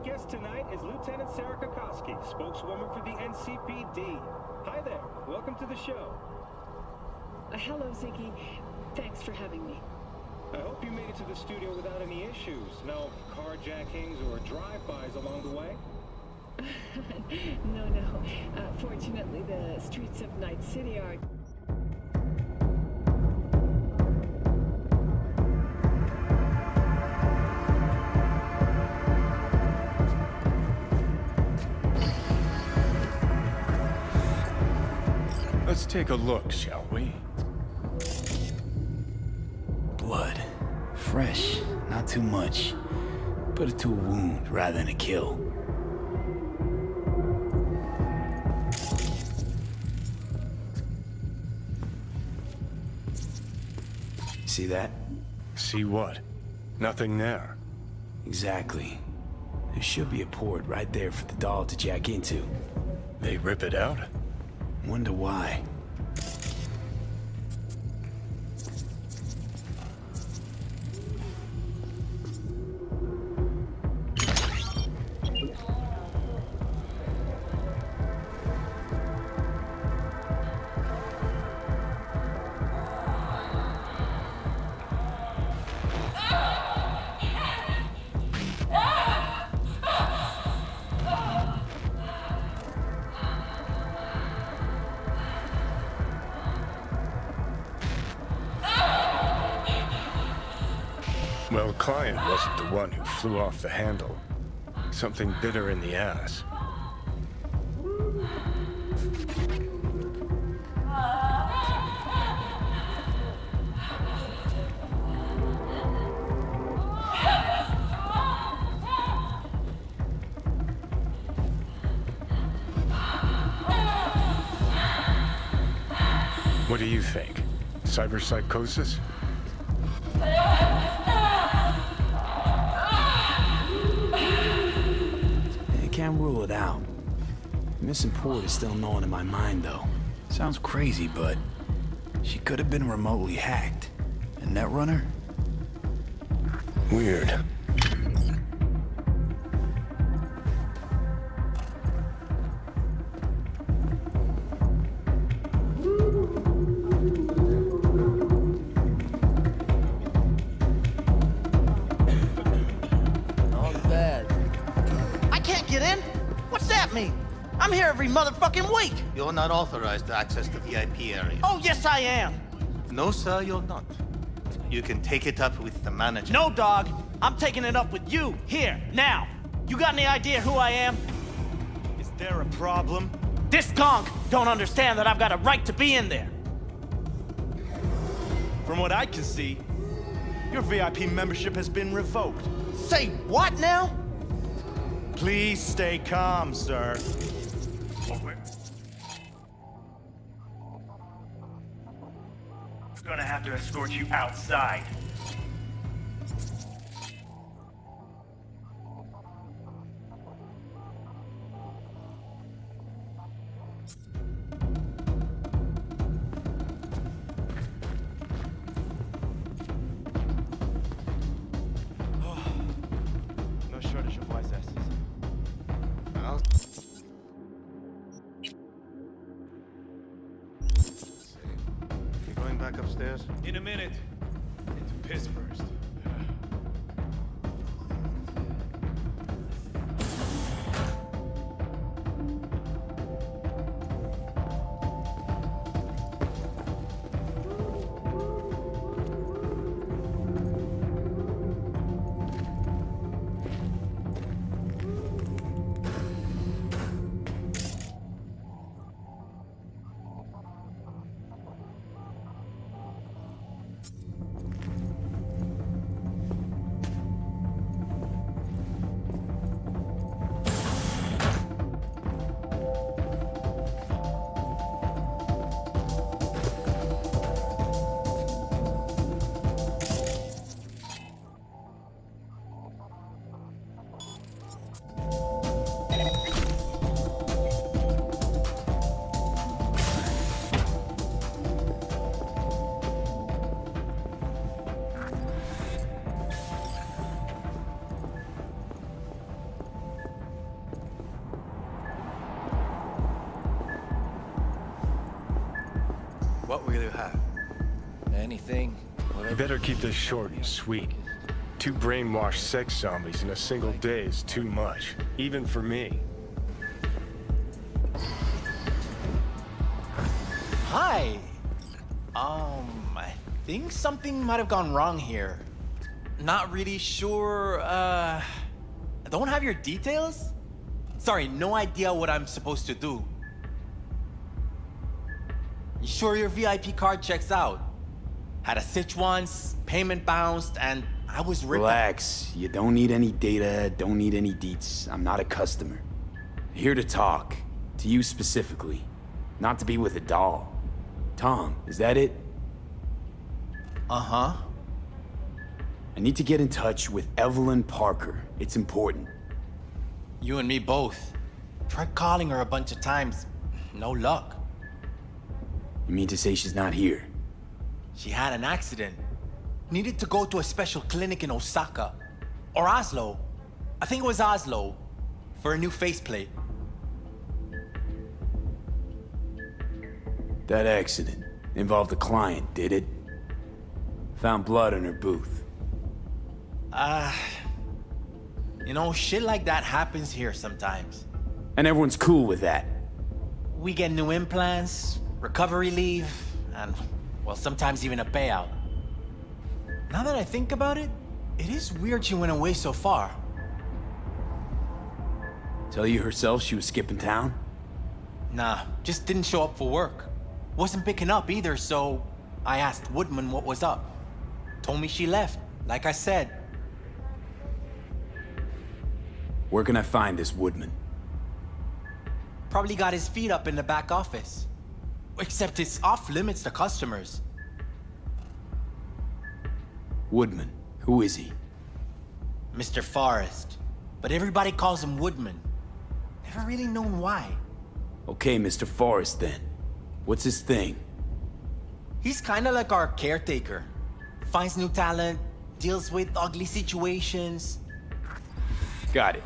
guest tonight is Lieutenant Sarah Kokoski, spokeswoman for the NCPD. Hi there. Welcome to the show. Hello, Ziggy. Thanks for having me. I hope you made it to the studio without any issues. No carjackings or drive-bys along the way? No. Fortunately, the streets of Night City are... Let's take a look, shall we? Blood. Fresh, not too much. Put it to a wound rather than a kill. See that? See what? Nothing there. Exactly. There should be a port right there for the doll to jack into. They rip it out? Wonder why. Well, Client wasn't the one who flew off the handle. Something bit her in the ass. What do you think? Cyberpsychosis? Can't rule it out. Missing port is still gnawing in my mind, though. Sounds crazy, but she could have been remotely hacked. A netrunner? Weird. I'm here every motherfucking week! You're not authorized to access the VIP area. Oh, yes I am! No, sir, you're not. You can take it up with the manager. No, dog! I'm taking it up with you, here, now! You got any idea who I am? Is there a problem? This conch don't understand that I've got a right to be in there! From what I can see, your VIP membership has been revoked. Say what now? Please stay calm, sir. We're gonna have to escort you outside. No shortage of wise asses. Well, you going back upstairs? In a minute. Into piss first. What will you have? Anything. You better keep this short and sweet. 2 brainwashed sex zombies in a single day is too much, even for me. Hi. I think something might have gone wrong here. Not really sure, I don't have your details? Sorry, no idea what I'm supposed to do. You sure your VIP card checks out? Had a sitch once, payment bounced, and I was ripped. Relax. You don't need any data, don't need any deets. I'm not a customer. Here to talk. To you specifically. Not to be with a doll. Tom, is that it? Uh-huh. I need to get in touch with Evelyn Parker. It's important. You and me both. Tried calling her a bunch of times. No luck. You mean to say she's not here? She had an accident. Needed to go to a special clinic in Osaka. Or Oslo. I think it was Oslo. For a new faceplate. That accident involved a client, did it? Found blood in her booth. You know, shit like that happens here sometimes. And everyone's cool with that. We get new implants, recovery leave, and, well, sometimes even a payout. Now that I think about it, it is weird she went away so far. Tell you herself she was skipping town? Nah, just didn't show up for work. Wasn't picking up either, so I asked Woodman what was up. Told me she left, like I said. Where can I find this Woodman? Probably got his feet up in the back office. Except it's off limits to customers. Woodman, who is he? Mr. Forrest. But everybody calls him Woodman. Never really known why. Okay, Mr. Forrest then. What's his thing? He's kinda like our caretaker. Finds new talent, deals with ugly situations. Got it.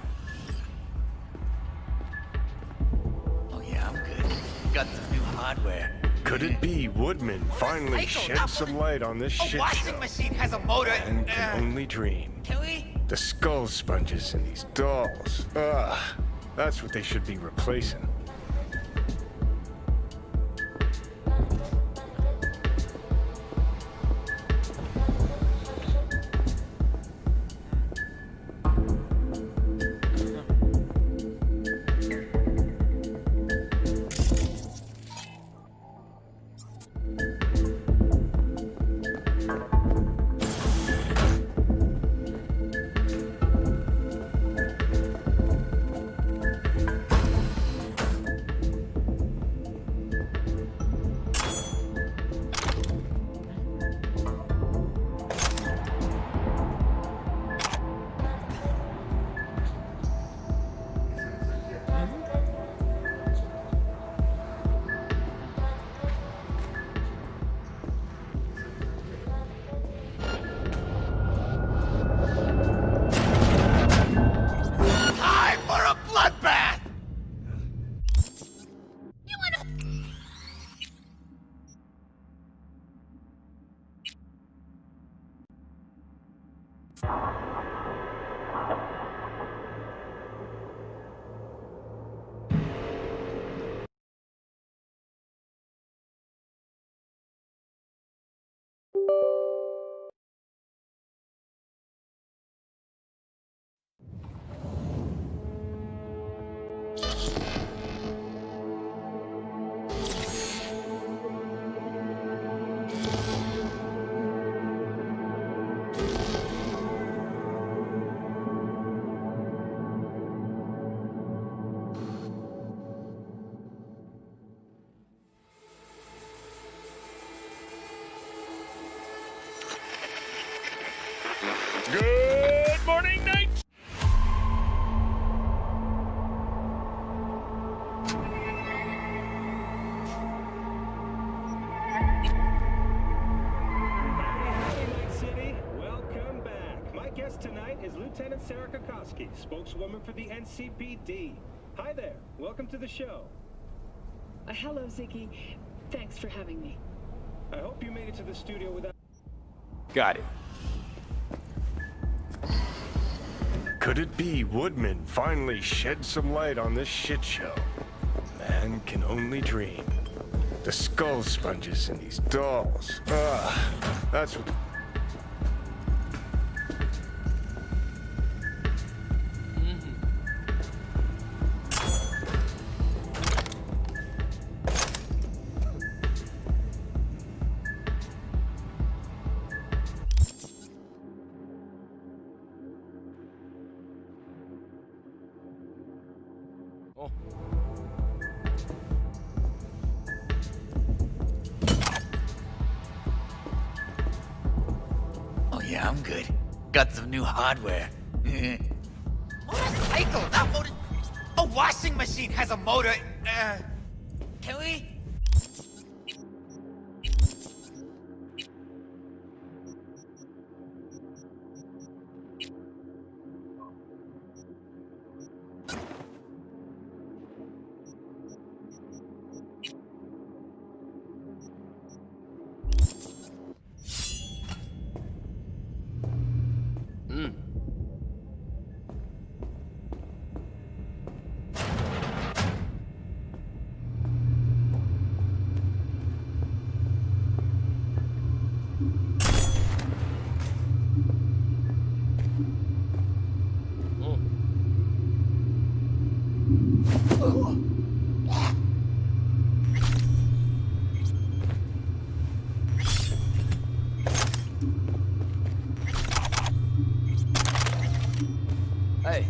Oh yeah, I'm good. Got some new hardware. Could it be Woodman finally shed some light on this shit show? Machine has a motor. And can only dream. Can we? The skull sponges in these dolls. Ugh, that's what they should be replacing. Good morning, Knight! City, welcome back. My guest tonight is Lieutenant Sarah Kokoski, spokeswoman for the NCPD. Hi there. Welcome to the show. Hello, Ziggy. Thanks for having me. I hope you made it to the studio without... Got it. Could it be Woodman finally shed some light on this shit show? Man can only dream. The skull sponges and these dolls. That's what... Oh yeah, I'm good. Got some new hardware. Motorcycle, not motor... A washing machine has a motor. Can we? Hey.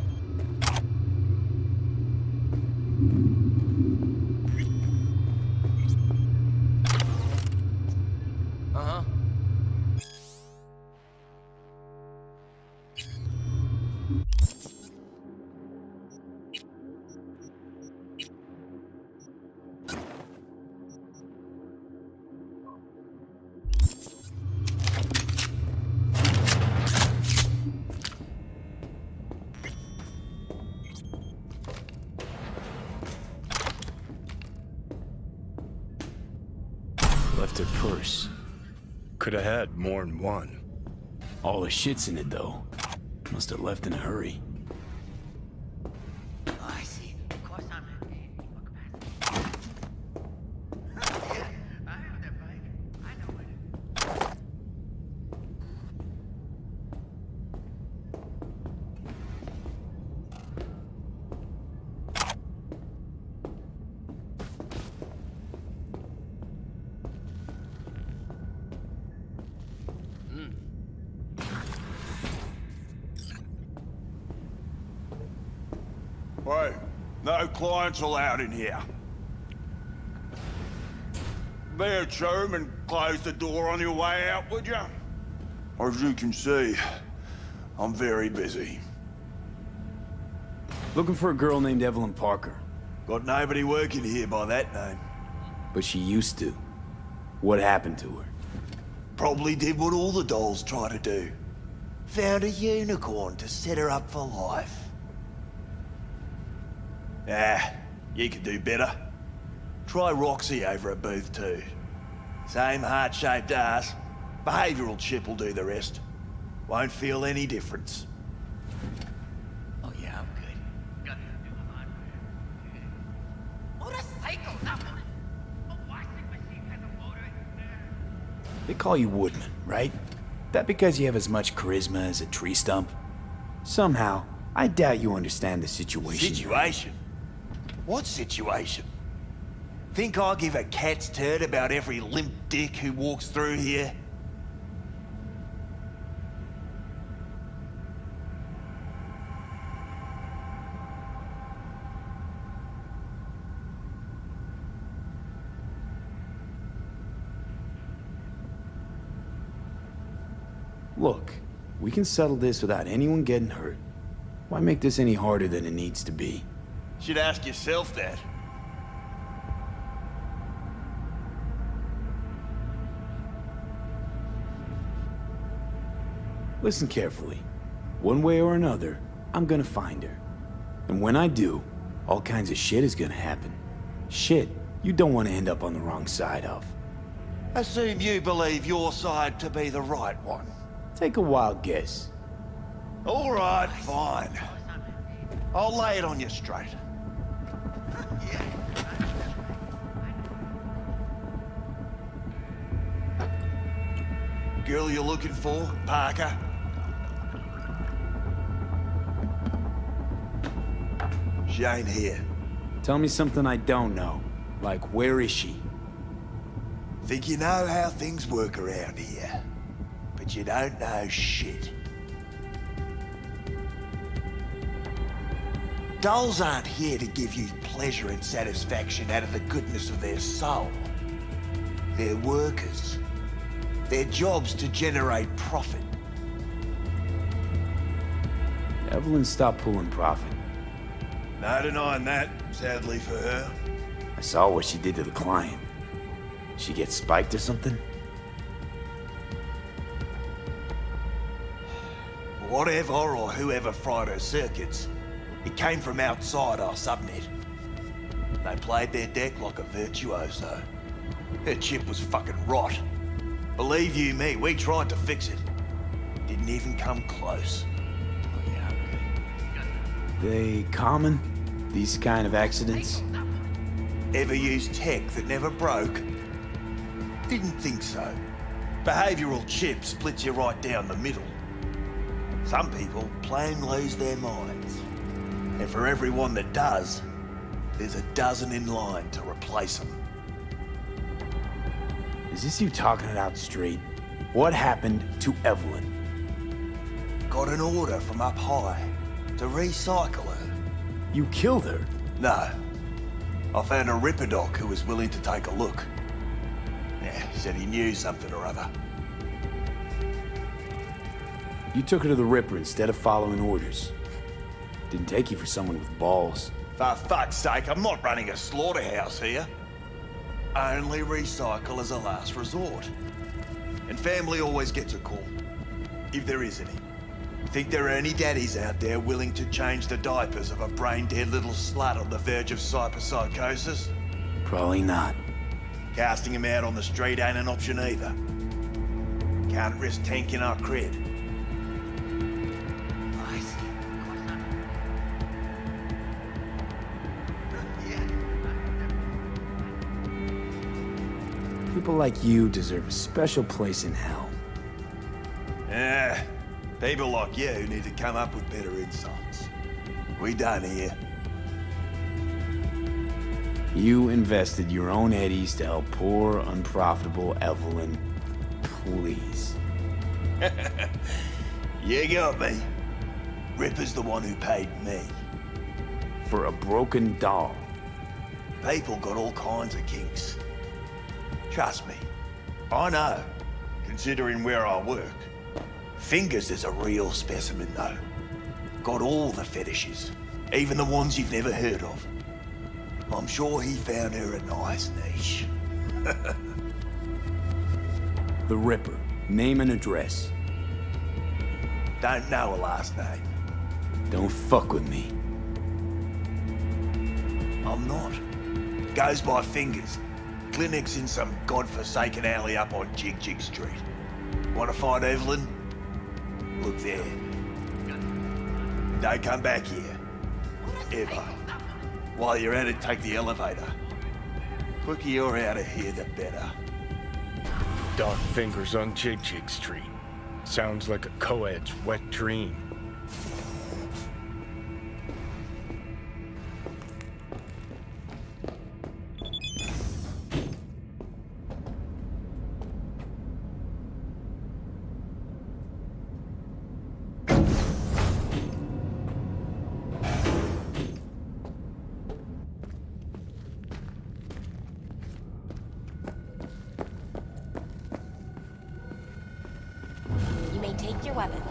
Uh-huh. Left her purse. Could have had more than one. All the shit's in it, though. Must have left in a hurry. Oh, I see. Of course I'm in. Yeah, I have that bike. I know it. Hey, no clients allowed in here. Be a chum and close the door on your way out, would you? As you can see, I'm very busy. Looking for a girl named Evelyn Parker. Got nobody working here by that name. But she used to. What happened to her? Probably did what all the dolls try to do. Found a unicorn to set her up for life. Ah, you could do better. Try Roxy over at Booth 2. Same heart-shaped ass. Behavioral chip will do the rest. Won't feel any difference. Oh yeah, I'm good. Got some new hardware. Motorcycle, not motor... A washing machine has a motor. They call you Woodman, right? That because you have as much charisma as a tree stump? Somehow, I doubt you understand the situation. Situation? What situation? Think I give a cat's turd about every limp dick who walks through here? Look, we can settle this without anyone getting hurt. Why make this any harder than it needs to be? Should ask yourself that. Listen carefully. One way or another, I'm gonna find her. And when I do, all kinds of shit is gonna happen. Shit you don't want to end up on the wrong side of. Assume you believe your side to be the right one. Take a wild guess. All right, fine. I'll lay it on you straight. Girl you're looking for, Parker? She ain't here. Tell me something I don't know. Like, where is she? Think you know how things work around here, but you don't know shit. Dolls aren't here to give you pleasure and satisfaction out of the goodness of their soul. They're workers. Their job's to generate profit. Evelyn stopped pulling profit. No denying that, sadly for her. I saw what she did to the client. She get spiked or something? Whatever or whoever fried her circuits, it came from outside our subnet. They played their deck like a virtuoso. Her chip was fucking rot. Believe you me, we tried to fix it. Didn't even come close. They common? These kind of accidents? Ever used tech that never broke? Didn't think so. Behavioral chip splits you right down the middle. Some people plain lose their minds. And for everyone that does, there's a dozen in line to replace them. Is this you talking it out straight? What happened to Evelyn? Got an order from up high to recycle her. You killed her? No. I found a Ripper doc who was willing to take a look. Yeah, he said he knew something or other. You took her to the Ripper instead of following orders. Didn't take you for someone with balls. For fuck's sake, I'm not running a slaughterhouse here. Only recycle as a last resort. And family always gets a call. If there is any. Think there are any daddies out there willing to change the diapers of a brain-dead little slut on the verge of psychosis? Probably not. Casting him out on the street ain't an option either. Can't risk tanking our cred. I see. People like you deserve a special place in hell. Yeah, people like you need to come up with better insults. We done here. You invested your own eddies to help poor, unprofitable Evelyn. Please. You got me. Ripper's the one who paid me. For a broken doll. People got all kinds of kinks. Trust me, I know, considering where I work. Fingers is a real specimen, though. Got all the fetishes, even the ones you've never heard of. I'm sure he found her a nice niche. The Ripper. Name and address. Don't know a last name. Don't fuck with me. I'm not. Goes by Fingers. Clinic's in some godforsaken alley up on Jig Street. Want to find Evelyn? Look there. Don't come back here. Ever. While you're at it, take the elevator. Quicker you're out of here, the better. Dark fingers on Jig Street. Sounds like a co-ed's wet dream. You may take your weapons.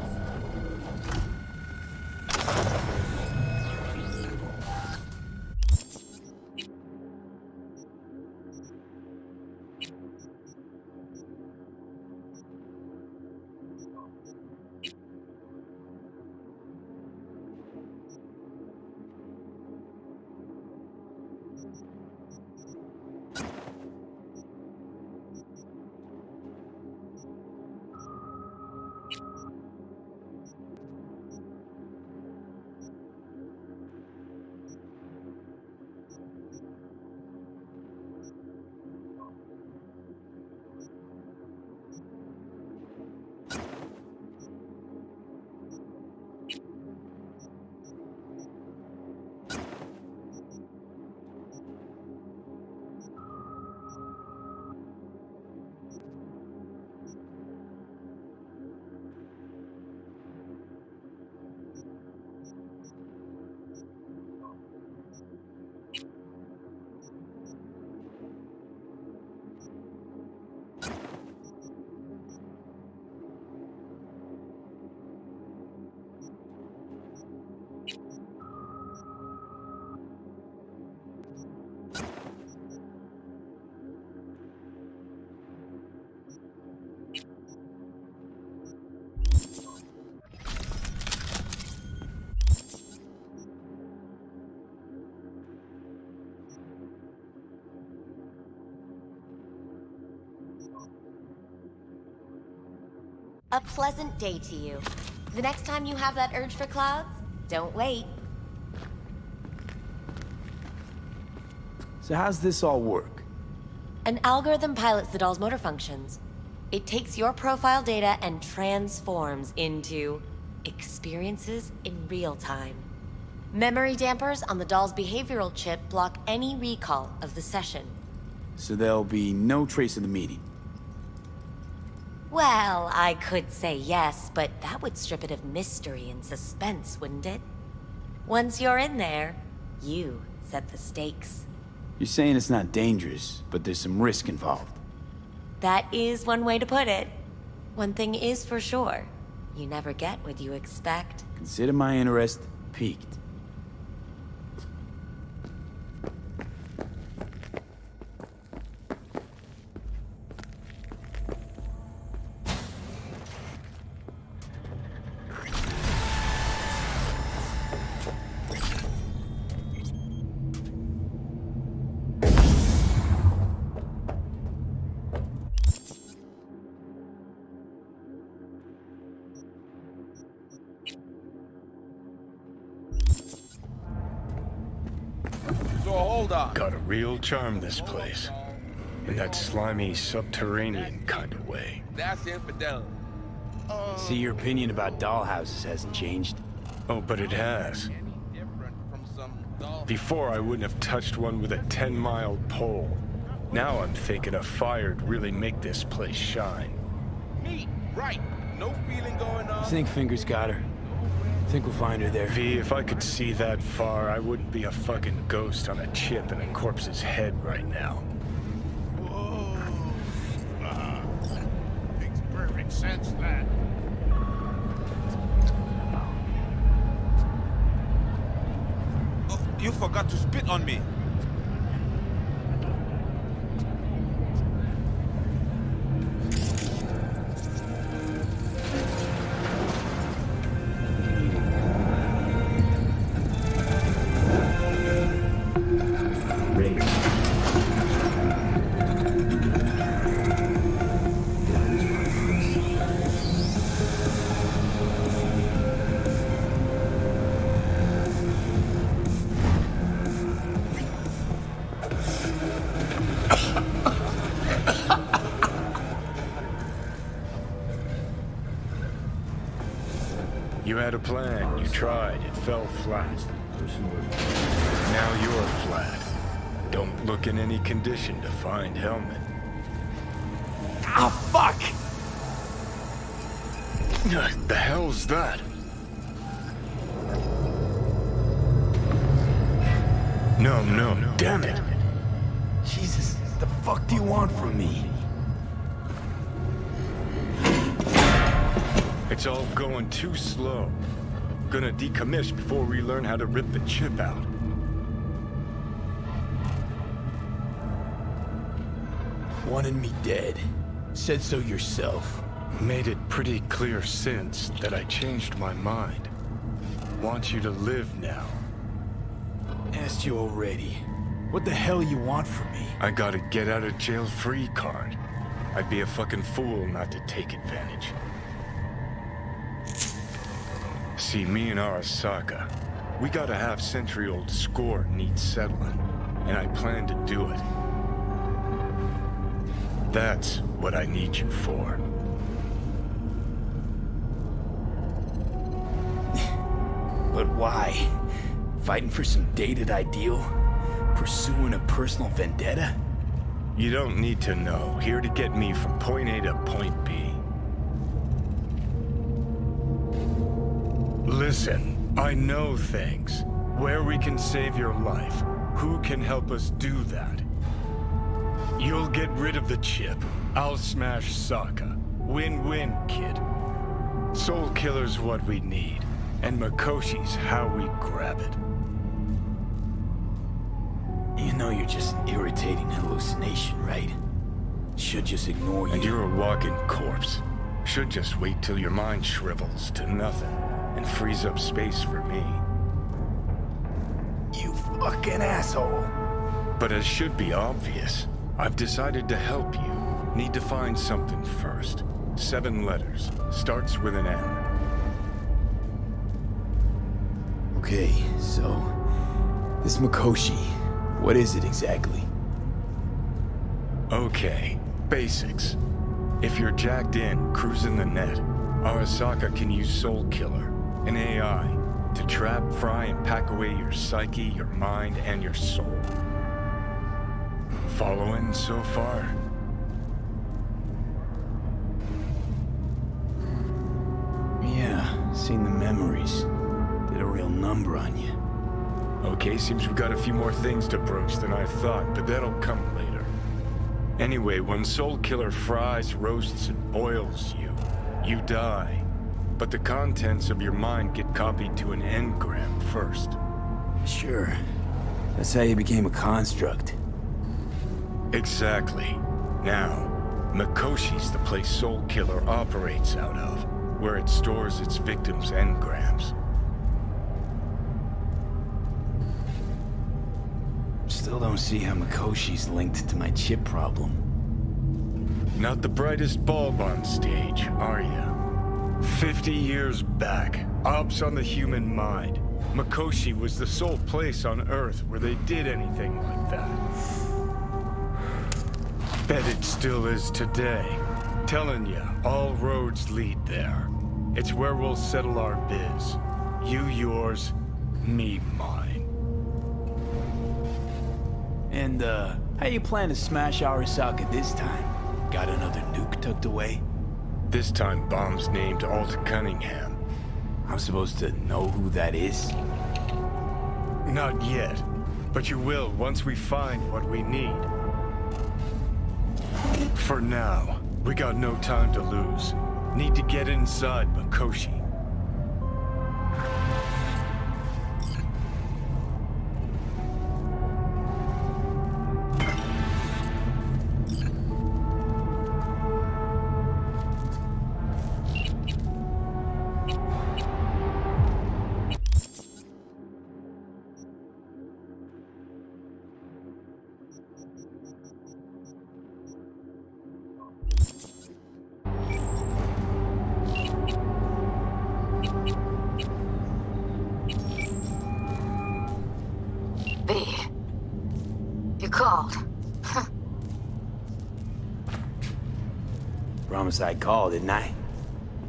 A pleasant day to you. The next time you have that urge for clouds, don't wait. So how's this all work? An algorithm pilots the doll's motor functions. It takes your profile data and transforms into experiences in real time. Memory dampers on the doll's behavioral chip block any recall of the session. So there'll be no trace of the meeting? Well, I could say yes, but that would strip it of mystery and suspense, wouldn't it? Once you're in there, you set the stakes. You're saying it's not dangerous, but there's some risk involved. That is one way to put it. One thing is for sure. You never get what you expect. Consider my interest piqued. Got a real charm, this place. In that slimy, subterranean kind of way. That's infidelity. See, your opinion about dollhouses hasn't changed. Oh, but it has. Before, I wouldn't have touched one with a 10-mile pole. Now I'm thinking a fire'd really make this place shine. Me, right. No feeling going on. Think Fingers got her. Think we'll find her there. V, if I could see that far, I wouldn't be a fucking ghost on a chip in a corpse's head right now. Whoa. Makes perfect sense, lad. Oh, you forgot to spit on me. You had a plan, you tried, it fell flat. Now you're flat. Don't look in any condition to find helmet. Ah, fuck! The hell's that? No, damn it! Jesus, what the fuck do you want from me? It's all going too slow. Gonna decommission before we learn how to rip the chip out. Wanted me dead. Said so yourself. Made it pretty clear since that I changed my mind. Want you to live now. Asked you already. What the hell you want from me? I got a get out of jail free card. I'd be a fucking fool not to take advantage. See, me and Arasaka, we got a half-century-old score needs settling, and I plan to do it. That's what I need you for. But why? Fighting for some dated ideal? Pursuing a personal vendetta? You don't need to know. Here to get me from point A to point B. Listen, I know things. Where we can save your life. Who can help us do that? You'll get rid of the chip. I'll smash Sokka. Win-win, kid. Soul Killer's what we need. And Makoshi's how we grab it. You know you're just an irritating hallucination, right? Should just ignore you. And you're a walking corpse. Should just wait till your mind shrivels to nothing. And frees up space for me. You fucking asshole. But it should be obvious. I've decided to help you. Need to find something first. 7 letters. Starts with an M. Okay, so... this Mikoshi, what is it exactly? Okay, basics. If you're jacked in, cruising the net, Arasaka can use Soul Killer, an AI, to trap, fry, and pack away your psyche, your mind, and your soul. Following so far? Yeah, seen the memories. Did a real number on you. Okay, seems we've got a few more things to broach than I thought, but that'll come later. Anyway, when Soul Killer fries, roasts, and boils you, you die. But the contents of your mind get copied to an engram first. Sure. That's how you became a construct. Exactly. Now, Mikoshi's the place Soul Killer operates out of, where it stores its victims' engrams. Still don't see how Mikoshi's linked to my chip problem. Not the brightest bulb on stage, are you? 50 years back, ops on the human mind. Mikoshi was the sole place on Earth where they did anything like that. Bet it still is today. Telling you, all roads lead there. It's where we'll settle our biz. You yours, me mine. And, how you plan to smash Arasaka this time? Got another nuke tucked away? This time, bomb's named Alt Cunningham. I'm supposed to know who that is? Not yet, but you will once we find what we need. For now, we got no time to lose. Need to get inside Mikoshi. You called. Promise I'd call, didn't I?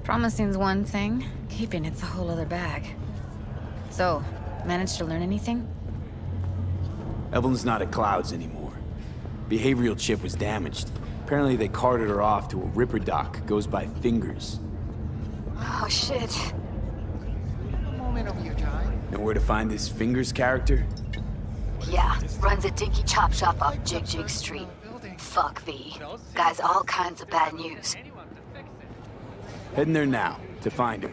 Promising's one thing, keeping it's a whole other bag. So, managed to learn anything? Evelyn's not at Clouds anymore. Behavioral chip was damaged. Apparently they carted her off to a ripper dock. Goes by Fingers. Oh, shit. A moment of your time. Know where to find this Fingers character? Yeah, runs a dinky chop shop off Jig Jig Street. Fuck V. Guy's all kinds of bad news. Heading there now, to find her.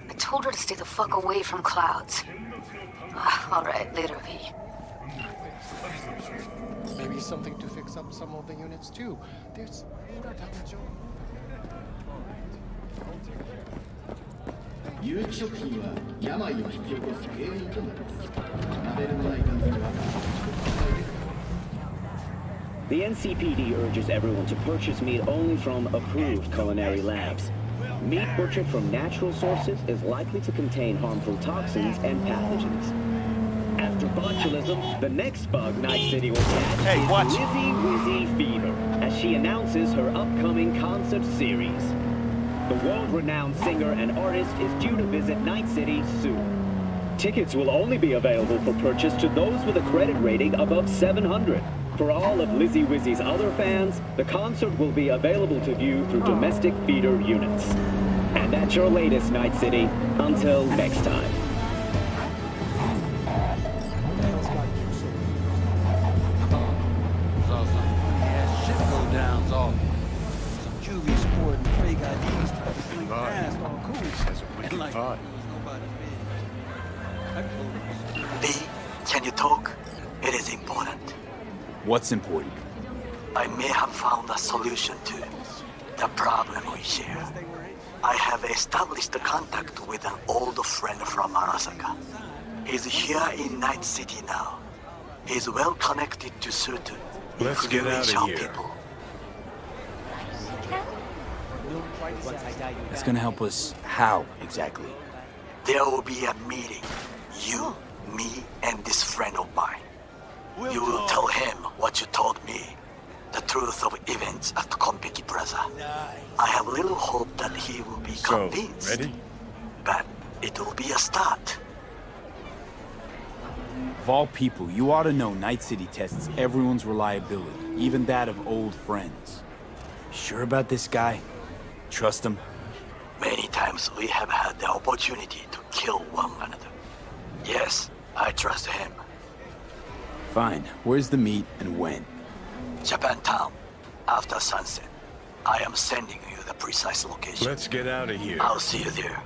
I told her to stay the fuck away from Clouds. Alright, later, V. Maybe something to fix up some of the units too. There's more damage. 有益食品は病を引き起こす原因となります。ラベルのない感染は The NCPD urges everyone to purchase meat only from approved culinary labs. Meat butchered from natural sources is likely to contain harmful toxins and pathogens. After botulism, the next bug Night City will catch is Lizzie Wizzy Fever, as she announces her upcoming concert series. The world-renowned singer and artist is due to visit Night City soon. Tickets will only be available for purchase to those with a credit rating above 700. For all of Lizzie Wizzy's other fans, the concert will be available to view through domestic feeder units. And that's your latest, Night City. Until next time. B, can you talk? It is important. What's important? I may have found a solution to the problem we share. I have established a contact with an old friend from Arasaka. He's here in Night City now. He's well connected to certain Let's get out of here. people. That's gonna help us how, exactly? There will be a meeting. You, me, and this friend of mine. You will tell him what you told me. The truth of events at Konpeki Plaza. I have little hope that he will be convinced. Ready? But it will be a start. Of all people, you ought to know Night City tests everyone's reliability, even that of old friends. Sure about this guy? Trust him? Many times we have had the opportunity to kill one another. Yes, I trust him. Fine. Where's the meet and when? Japantown, after sunset. I am sending you the precise location. Let's get out of here. I'll see you there.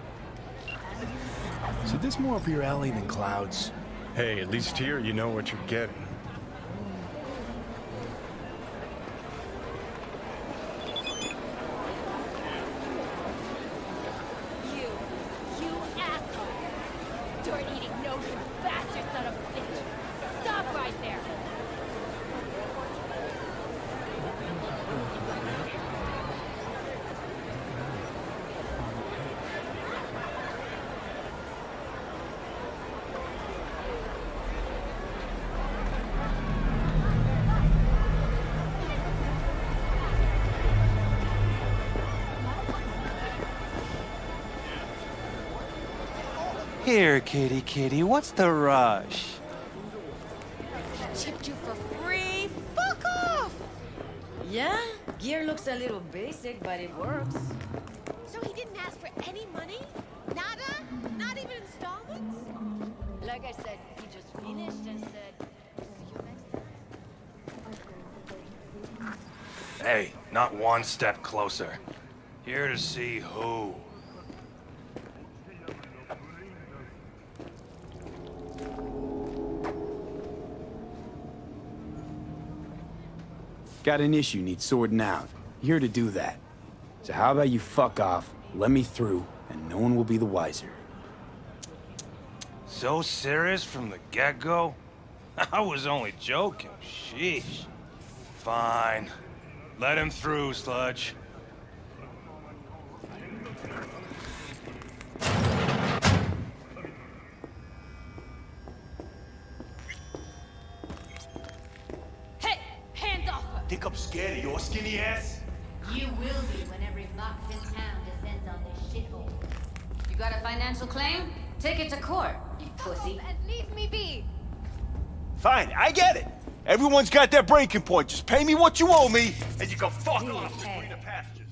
So this more up your alley than Cloud's? Hey, at least here you know what you're getting. You asshole! Dirt-eating, no-good bastard son of a bitch! Stop right there! Here, kitty kitty, what's the rush? Chipped you for free? Fuck off! Yeah, gear looks a little basic, but it works. So he didn't ask for any money? Nada? Not even installments? Like I said, he just finished and said, "See you next time." Hey, not one step closer. Here to see who. Got an issue needs sorting out. Here to do that. So how about you fuck off, let me through, and no one will be the wiser. So serious from the get-go? I was only joking, sheesh. Fine. Let him through, Sludge. Hey! Hands off her! Think I'm scared of your skinny ass? You will be when every fox in town descends on this shithole. You got a financial claim? Take it to court, you pussy. And leave me be. Fine, I get it. Everyone's got their breaking point. Just pay me what you owe me, and you can fuck off to greener pastures.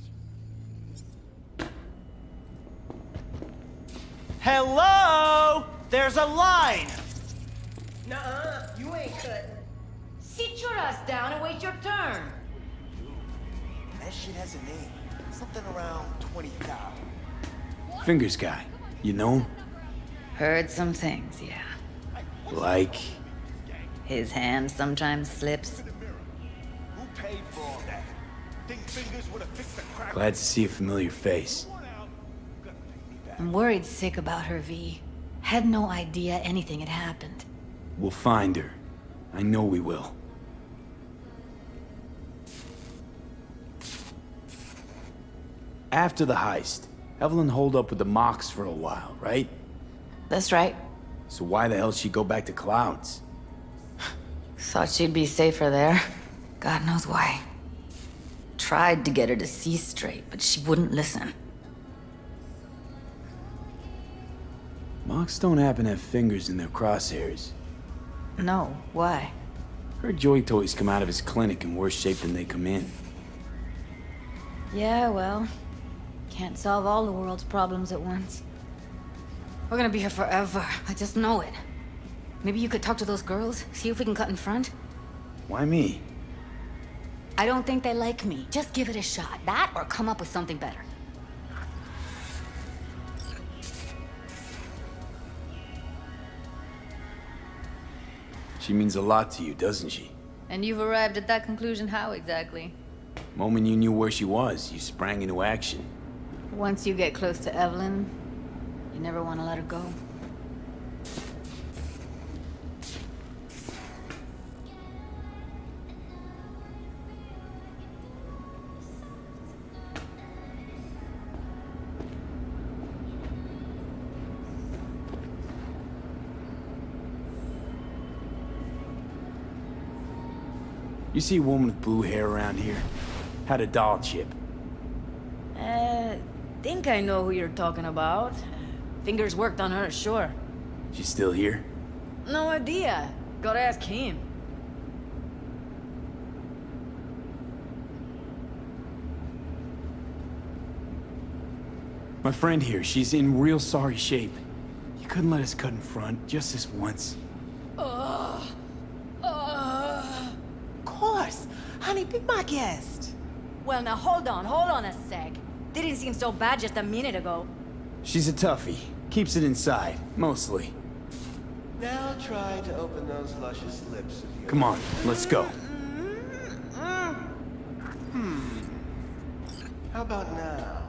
Hello? There's a line! Nuh-uh, you ain't cutting. Sit your ass down and wait your turn. That shit has a name. Something around 20,000. Fingers guy, you know him? Heard some things, yeah. Like? His hand sometimes slips. Who paid for all that? Think fingers would have fixed the crap? Glad to see a familiar face. I'm worried sick about her, V. Had no idea anything had happened. We'll find her. I know we will. After the heist, Evelyn holed up with the Mox for a while, right? That's right. So why the hell she go back to Clouds? Thought she'd be safer there. God knows why. Tried to get her to see straight, but she wouldn't listen. Mox don't happen to have fingers in their crosshairs. No, why? Her joy toys come out of his clinic in worse shape than they come in. Yeah, well, can't solve all the world's problems at once. We're gonna be here forever. I just know it. Maybe you could talk to those girls, see if we can cut in front? Why me? I don't think they like me. Just give it a shot. That or come up with something better. She means a lot to you, doesn't she? And you've arrived at that conclusion how exactly? Moment you knew where she was, you sprang into action. Once you get close to Evelyn, you never want to let her go. You see a woman with blue hair around here? Had a doll chip. Think I know who you're talking about. Fingers worked on her, sure. She's still here? No idea. Gotta ask him. My friend here, she's in real sorry shape. You couldn't let us cut in front, just this once. Of course. Honey, be my guest. Well, now hold on a sec. Didn't seem so bad just a minute ago. She's a toughie. Keeps it inside, mostly. Now try to open those luscious lips of yours. Come on, let's go. How about now?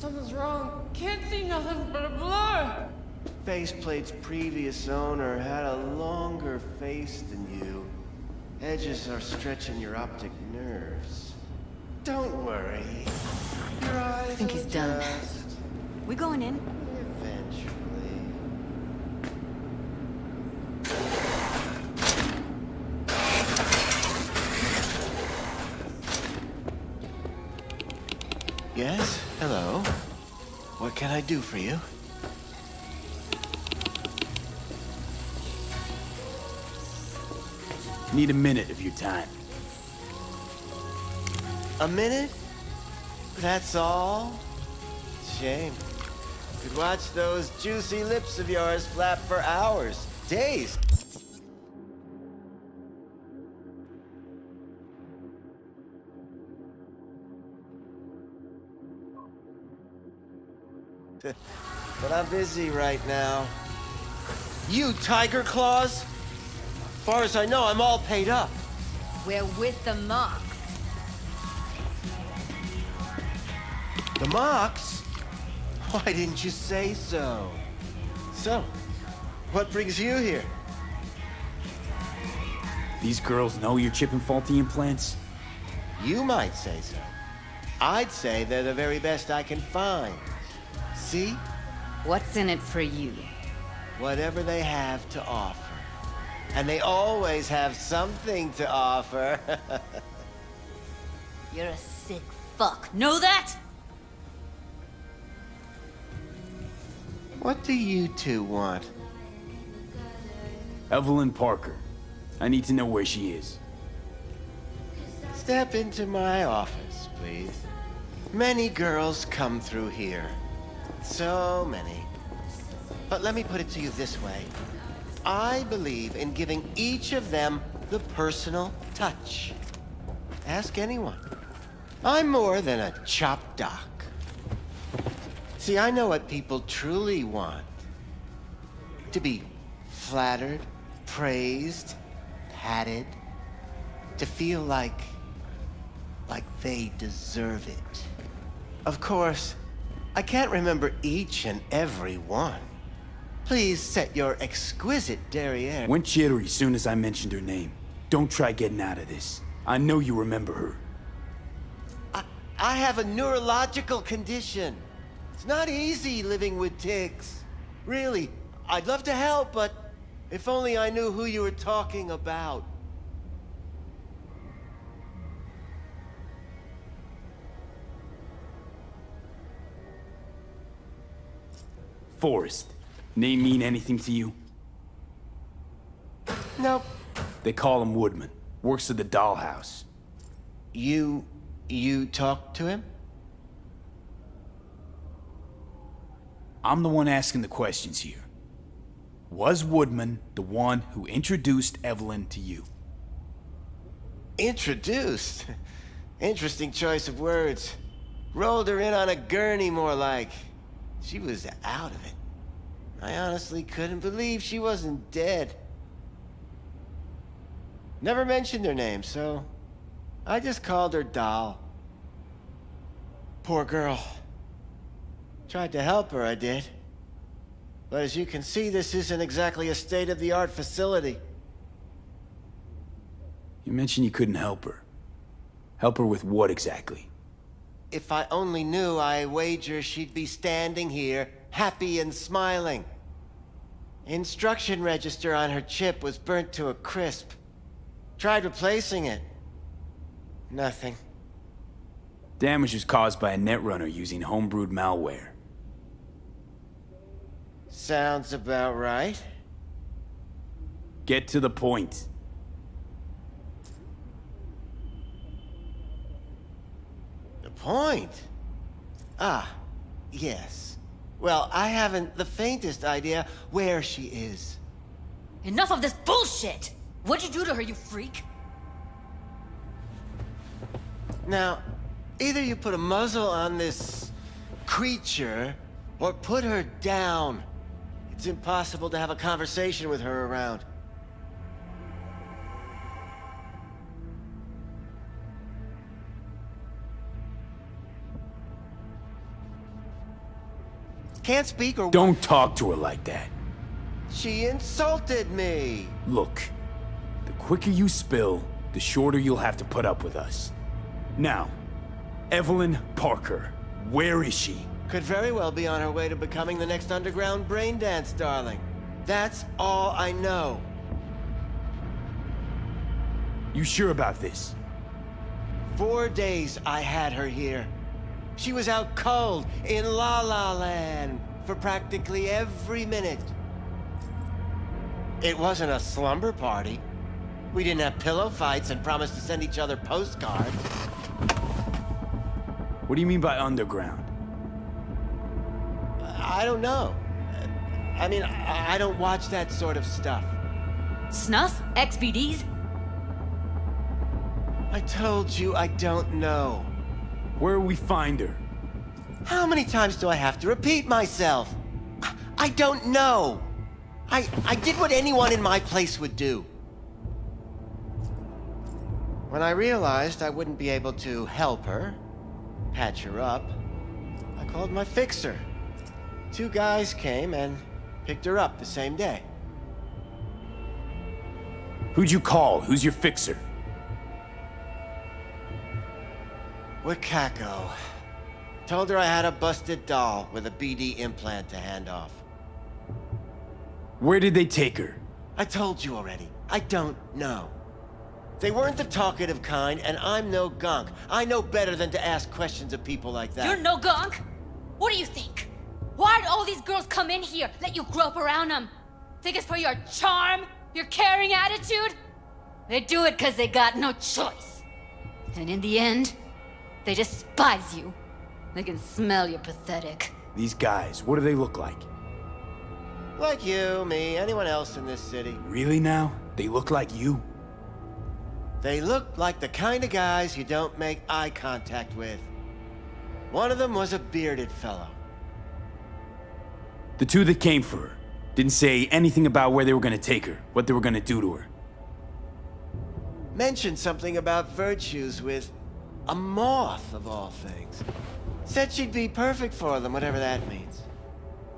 Something's wrong. Can't see nothing but a blur. Faceplate's previous owner had a longer face than you. Edges are stretching your optic nerves. Don't worry. Your eyes I think he's done. We going in? Eventually. Yes? Hello? What can I do for you? Need a minute of your time. A minute? That's all? Shame. Could watch those juicy lips of yours flap for hours, days. But I'm busy right now. You tiger claws? As far as I know, I'm all paid up. We're with the Mox. The Mox? Why didn't you say so? So, what brings you here? These girls know you're chipping faulty implants? You might say so. I'd say they're the very best I can find. See? What's in it for you? Whatever they have to offer. And they always have something to offer. You're a sick fuck. Know that? What do you two want? Evelyn Parker. I need to know where she is. Step into my office, please. Many girls come through here. So many. But let me put it to you this way. I believe in giving each of them the personal touch. Ask anyone. I'm more than a chop doc. See, I know what people truly want. To be flattered, praised, patted. To feel like they deserve it. Of course, I can't remember each and every one. Please set your exquisite derriere. Went jittery soon as I mentioned her name. Don't try getting out of this. I know you remember her. I have a neurological condition. It's not easy living with tics. Really, I'd love to help, but if only I knew who you were talking about. Forrest. Name mean anything to you? Nope. They call him Woodman. Works at the dollhouse. You talked to him? I'm the one asking the questions here. Was Woodman the one who introduced Evelyn to you? Introduced? Interesting choice of words. Rolled her in on a gurney, more like. She was out of it. I honestly couldn't believe she wasn't dead. Never mentioned her name, so I just called her Doll. Poor girl. Tried to help her, I did. But as you can see, this isn't exactly a state-of-the-art facility. You mentioned you couldn't help her. Help her with what exactly? If I only knew, I wager she'd be standing here, happy and smiling. Instruction register on her chip was burnt to a crisp. Tried replacing it. Nothing. Damage was caused by a netrunner using homebrewed malware. Sounds about right. Get to the point. The point? Ah, yes. Well, I haven't the faintest idea where she is. Enough of this bullshit! What'd you do to her, you freak? Now, either you put a muzzle on this creature, or put her down. It's impossible to have a conversation with her around. Can't speak or... Don't talk to her like that. She insulted me. Look, the quicker you spill, the shorter you'll have to put up with us. Now, Evelyn Parker, where is she? Could very well be on her way to becoming the next underground brain dance darling. That's all I know. You sure about this? 4 days I had her here. She was out cold in La La Land for practically every minute. It wasn't a slumber party. We didn't have pillow fights and promised to send each other postcards. What do you mean by underground? I don't know. I mean, I don't watch that sort of stuff. Snuff? XBDs? I told you I don't know. Where will we find her? How many times do I have to repeat myself? I don't know. I did what anyone in my place would do. When I realized I wouldn't be able to help her, patch her up, I called my fixer. 2 guys came and picked her up the same day. Who'd you call? Who's your fixer? Wakako. Told her I had a busted doll with a BD implant to hand off. Where did they take her? I told you already. I don't know. They weren't the talkative kind, and I'm no gunk. I know better than to ask questions of people like that. You're no gunk? What do you think? Why'd all these girls come in here, let you grope around them? Think it's for your charm? Your caring attitude? They do it because they got no choice. And in the end, they despise you. They can smell you're pathetic. These guys, what do they look like? Like you, me, anyone else in this city. Really now? They look like you? They look like the kind of guys you don't make eye contact with. One of them was a bearded fellow. The 2 that came for her didn't say anything about where they were gonna take her, what they were gonna do to her. Mentioned something about virtues with a moth, of all things. Said she'd be perfect for them, whatever that means.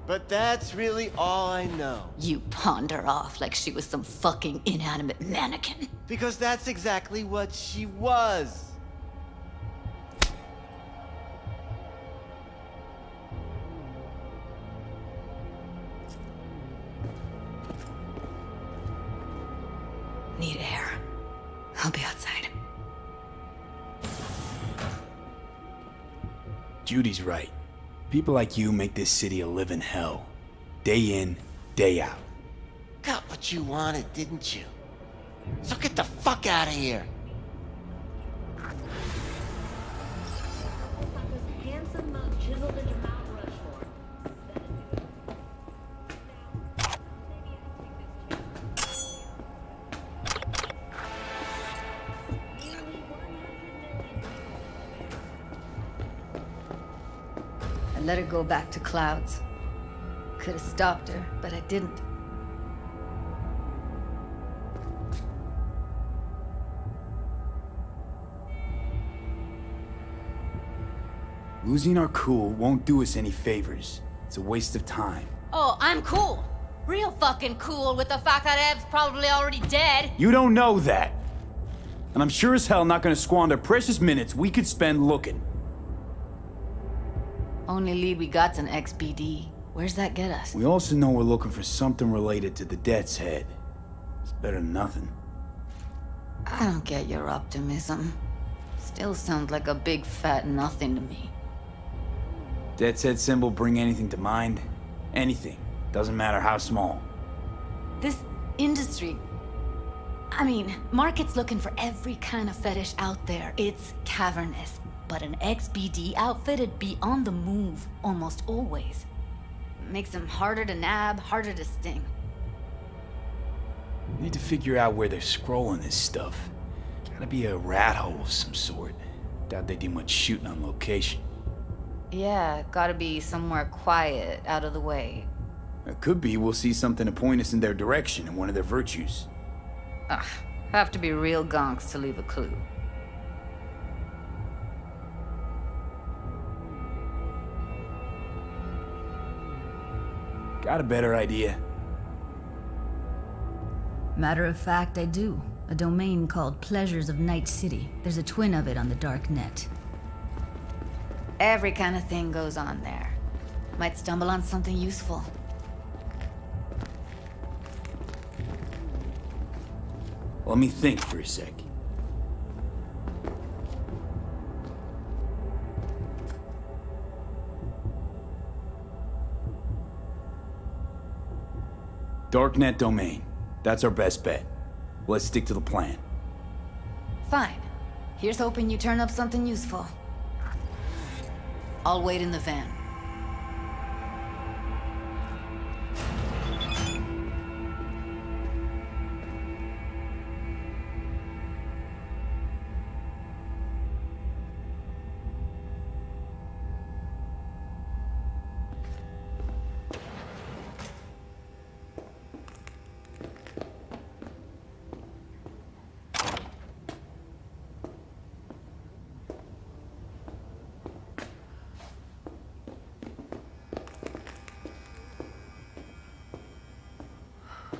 But that's really all I know. You pawned her off like she was some fucking inanimate mannequin. Because that's exactly what she was. Need air. I'll be outside. Judy's right. People like you make this city a living hell. Day in, day out. Got what you wanted, didn't you? So get the fuck out of here. I let her go back to Clouds. Could have stopped her, but I didn't. Losing our cool won't do us any favors. It's a waste of time. Oh, I'm cool. Real fucking cool with the fact that Ev's probably already dead. You don't know that. And I'm sure as hell not gonna squander precious minutes we could spend looking. Only lead we got's an XBD. Where's that get us? We also know we're looking for something related to the Death's Head. It's better than nothing. I don't get your optimism. Still sounds like a big fat nothing to me. Death's Head symbol bring anything to mind? Anything. Doesn't matter how small. This industry... I mean, market's looking for every kind of fetish out there. It's cavernous. But an XBD outfit'd be on the move almost always. Makes them harder to nab, harder to sting. We need to figure out where they're scrolling this stuff. Gotta be a rat hole of some sort. Doubt they do much shooting on location. Yeah, gotta be somewhere quiet, out of the way. It could be we'll see something to point us in their direction in one of their virtues. Ugh, have to be real gonks to leave a clue. Got a better idea? Matter of fact, I do. A domain called Pleasures of Night City. There's a twin of it on the dark net. Every kind of thing goes on there. Might stumble on something useful. Let me think for a sec. Darknet domain. That's our best bet. Let's stick to the plan. Fine. Here's hoping you turn up something useful. I'll wait in the van.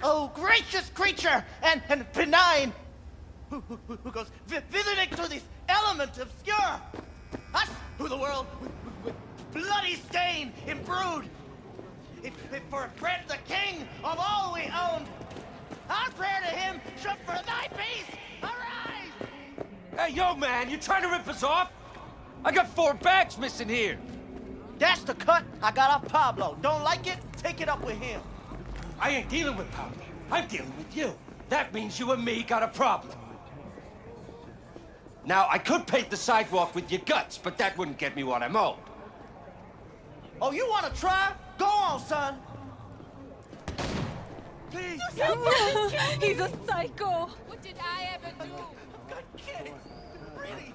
Oh, gracious creature and benign, who goes visiting through these elements obscure. Us, who the world with bloody stain imbrued. If for a friend the king of all we owned, our prayer to him should for thy peace arise. Hey, yo, man, you trying to rip us off? I got 4 bags missing here. That's the cut I got off Pablo. Don't like it? Take it up with him. I ain't dealing with Pablo. I'm dealing with you. That means you and me got a problem. Now, I could paint the sidewalk with your guts, but that wouldn't get me what I'm owed. Oh, you want to try? Go on, son. Please. He's a psycho. What did I ever do? I've got kids. Really?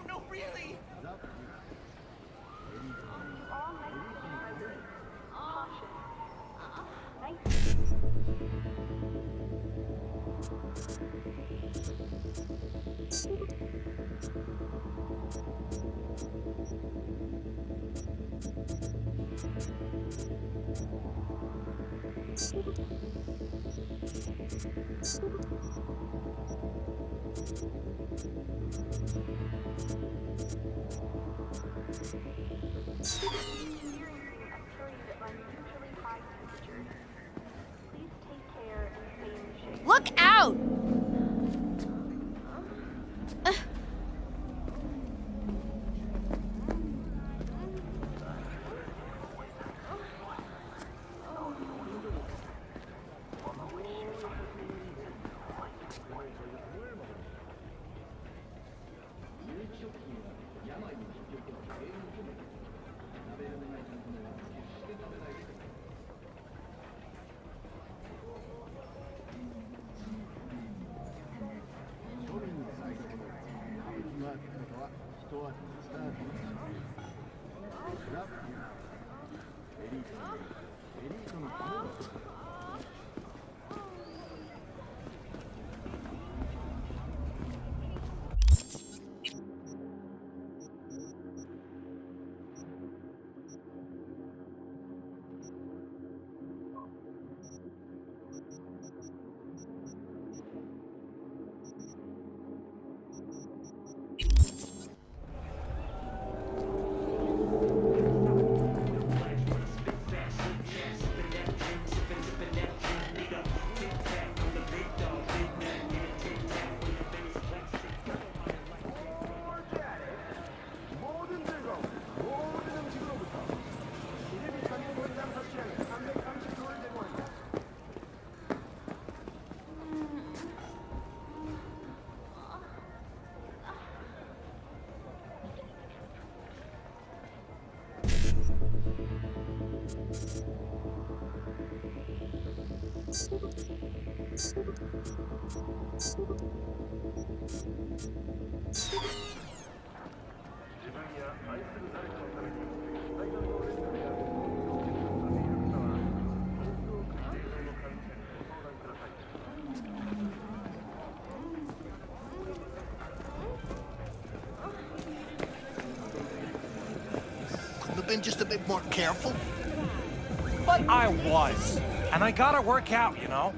No, really. Look out! Couldn't have been just a bit more careful. But I was. And I gotta work out, you know?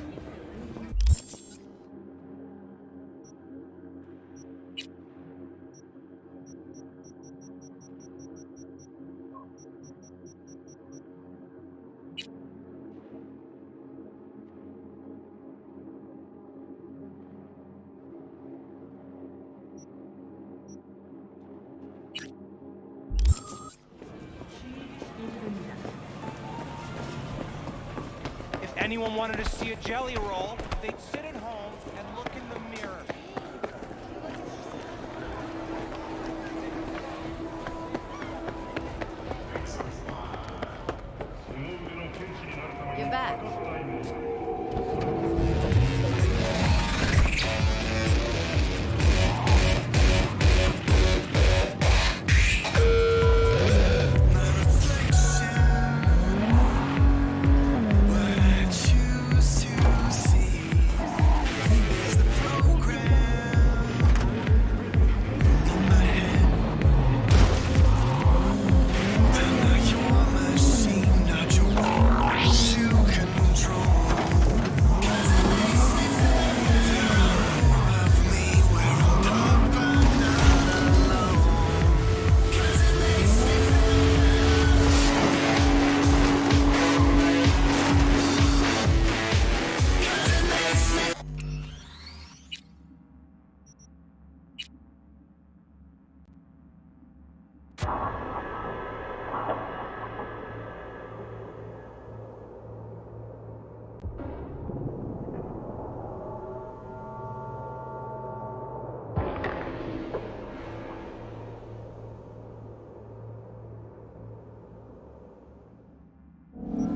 If anyone wanted to see a jelly roll, they'd sit at home and look in the mirror. You're back.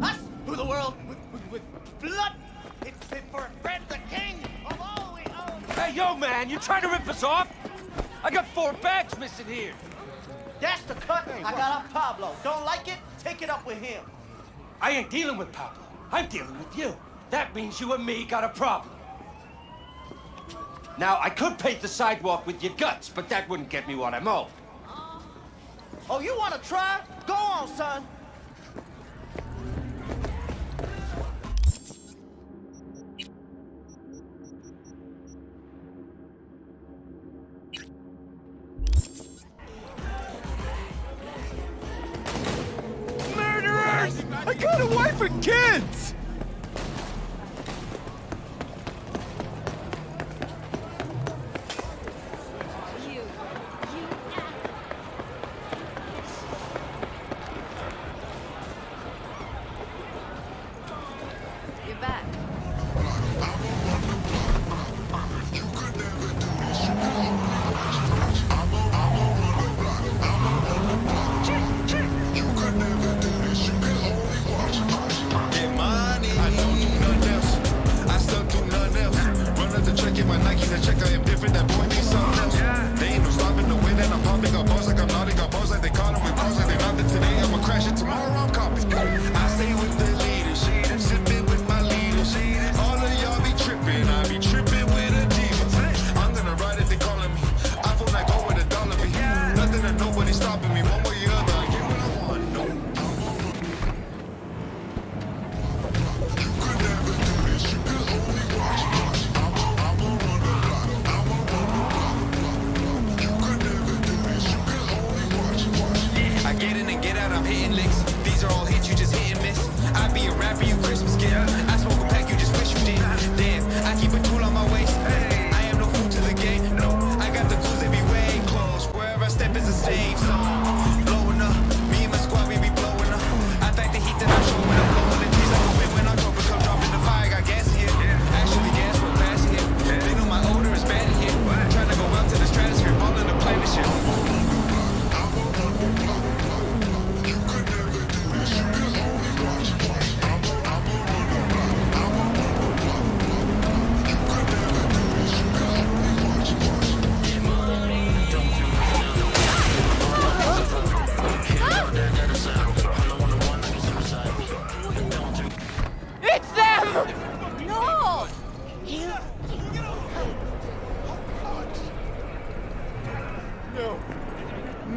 Us, who the world with blood, it's fit for a friend, the king of all we own. Hey, yo, man, you trying to rip us off? I got 4 bags missing here. That's the cut I got off Pablo. Don't like it? Take it up with him. I ain't dealing with Pablo. I'm dealing with you. That means you and me got a problem. Now, I could paint the sidewalk with your guts, but that wouldn't get me what I'm owed. Oh, you want to try? Go on, son. Murderers! I got a wife and kids! You're back.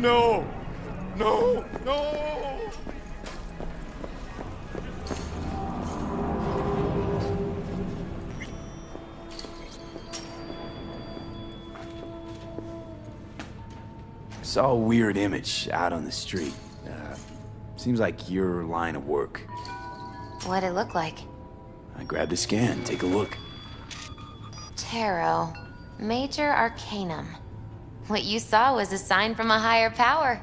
No! No! No! Saw a weird image out on the street. Seems like your line of work. What'd it look like? I grabbed a scan. Take a look. Tarot. Major Arcanum. What you saw was a sign from a higher power.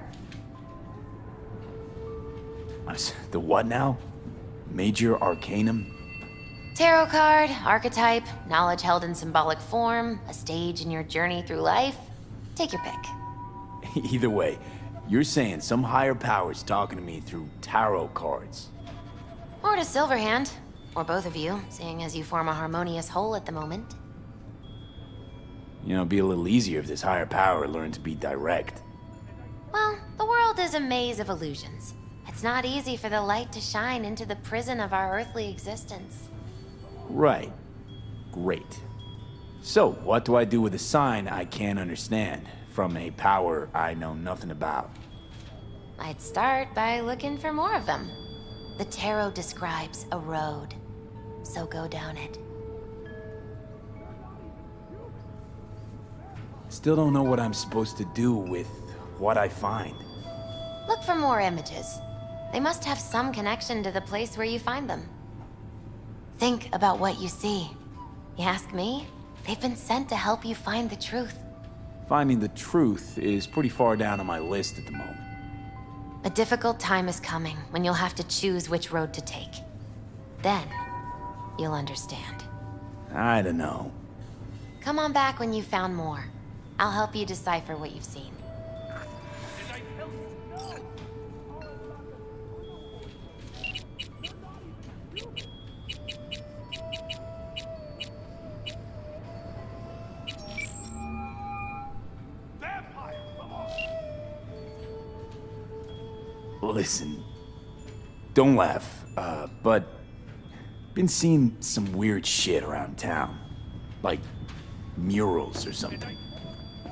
The what now? Major Arcanum? Tarot card, archetype, knowledge held in symbolic form, a stage in your journey through life. Take your pick. Either way, you're saying some higher power's talking to me through tarot cards. Or to Silverhand. Or both of you, seeing as you form a harmonious whole at the moment. You know, it'd be a little easier if this higher power learned to be direct. Well, the world is a maze of illusions. It's not easy for the light to shine into the prison of our earthly existence. Right. Great. So, what do I do with a sign I can't understand from a power I know nothing about? I'd start by looking for more of them. The tarot describes a road, so go down it. Still don't know what I'm supposed to do with what I find. Look for more images. They must have some connection to the place where you find them. Think about what you see. You ask me, they've been sent to help you find the truth. Finding the truth is pretty far down on my list at the moment. A difficult time is coming when you'll have to choose which road to take. Then, you'll understand. I don't know. Come on back when you've found more. I'll help you decipher what you've seen. Listen, don't laugh, but been seeing some weird shit around town. Like murals or something.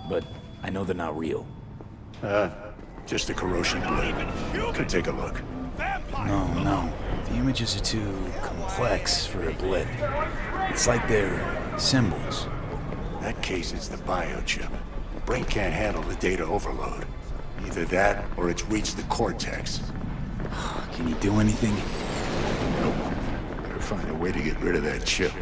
But I know they're not real. Just a corrosion blip. Could take a look. No. The images are too complex for a blip. It's like they're symbols. That case is the biochip. Brain can't handle the data overload. Either that, or it's reached the cortex. Can you do anything? Nope. Better find a way to get rid of that chip.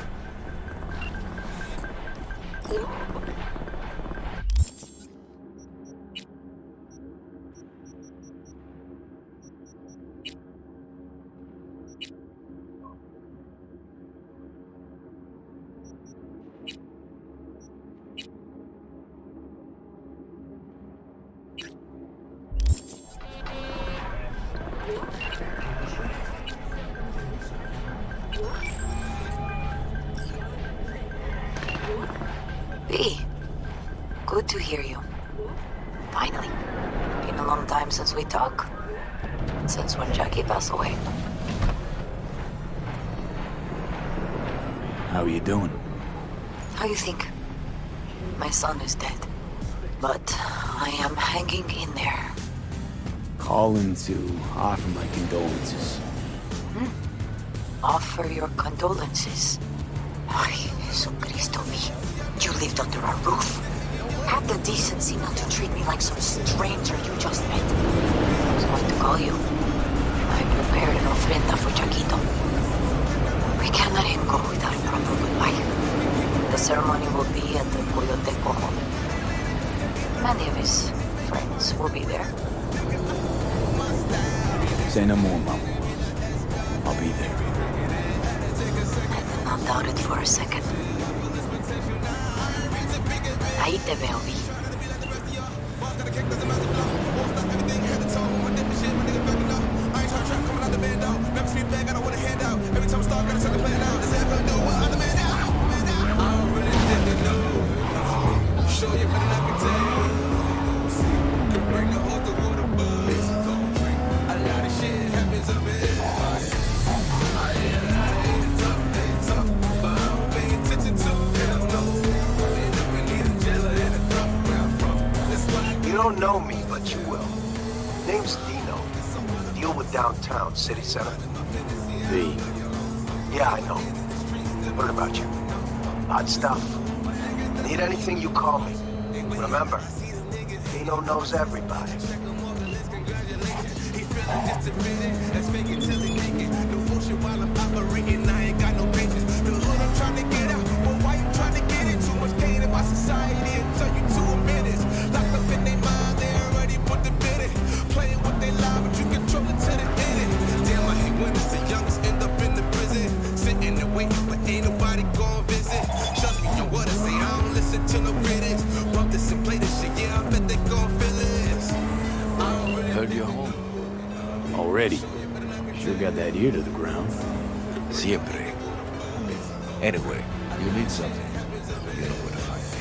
Good to hear you. Finally. Been a long time since we talked. Since when Jackie passed away. How are you doing? How you think? My son is dead. But I am hanging in there. Calling to offer my condolences. Offer your condolences. Ay, Jesucristo me. You lived under our roof. Have the decency not to treat me like some stranger you just met. I was going to call you. I prepared an ofrenda for Chiquito. We can't let him go without a proper goodbye. The ceremony will be at the Coyoteco home. Many of his friends will be there. Say no more, Mom. I'll be there. I did not doubt it for a second. Ahí te veo, Vi. You don't know me, but you will. Name's Dino. Deal with downtown, city center. V. Yeah, I know. Heard about you. Odd stuff. Need anything, you call me. Remember, Dino knows everybody. Heard you're home. Already? Sure got that ear to the ground. Siempre. Anyway, you need something. You know where to find me.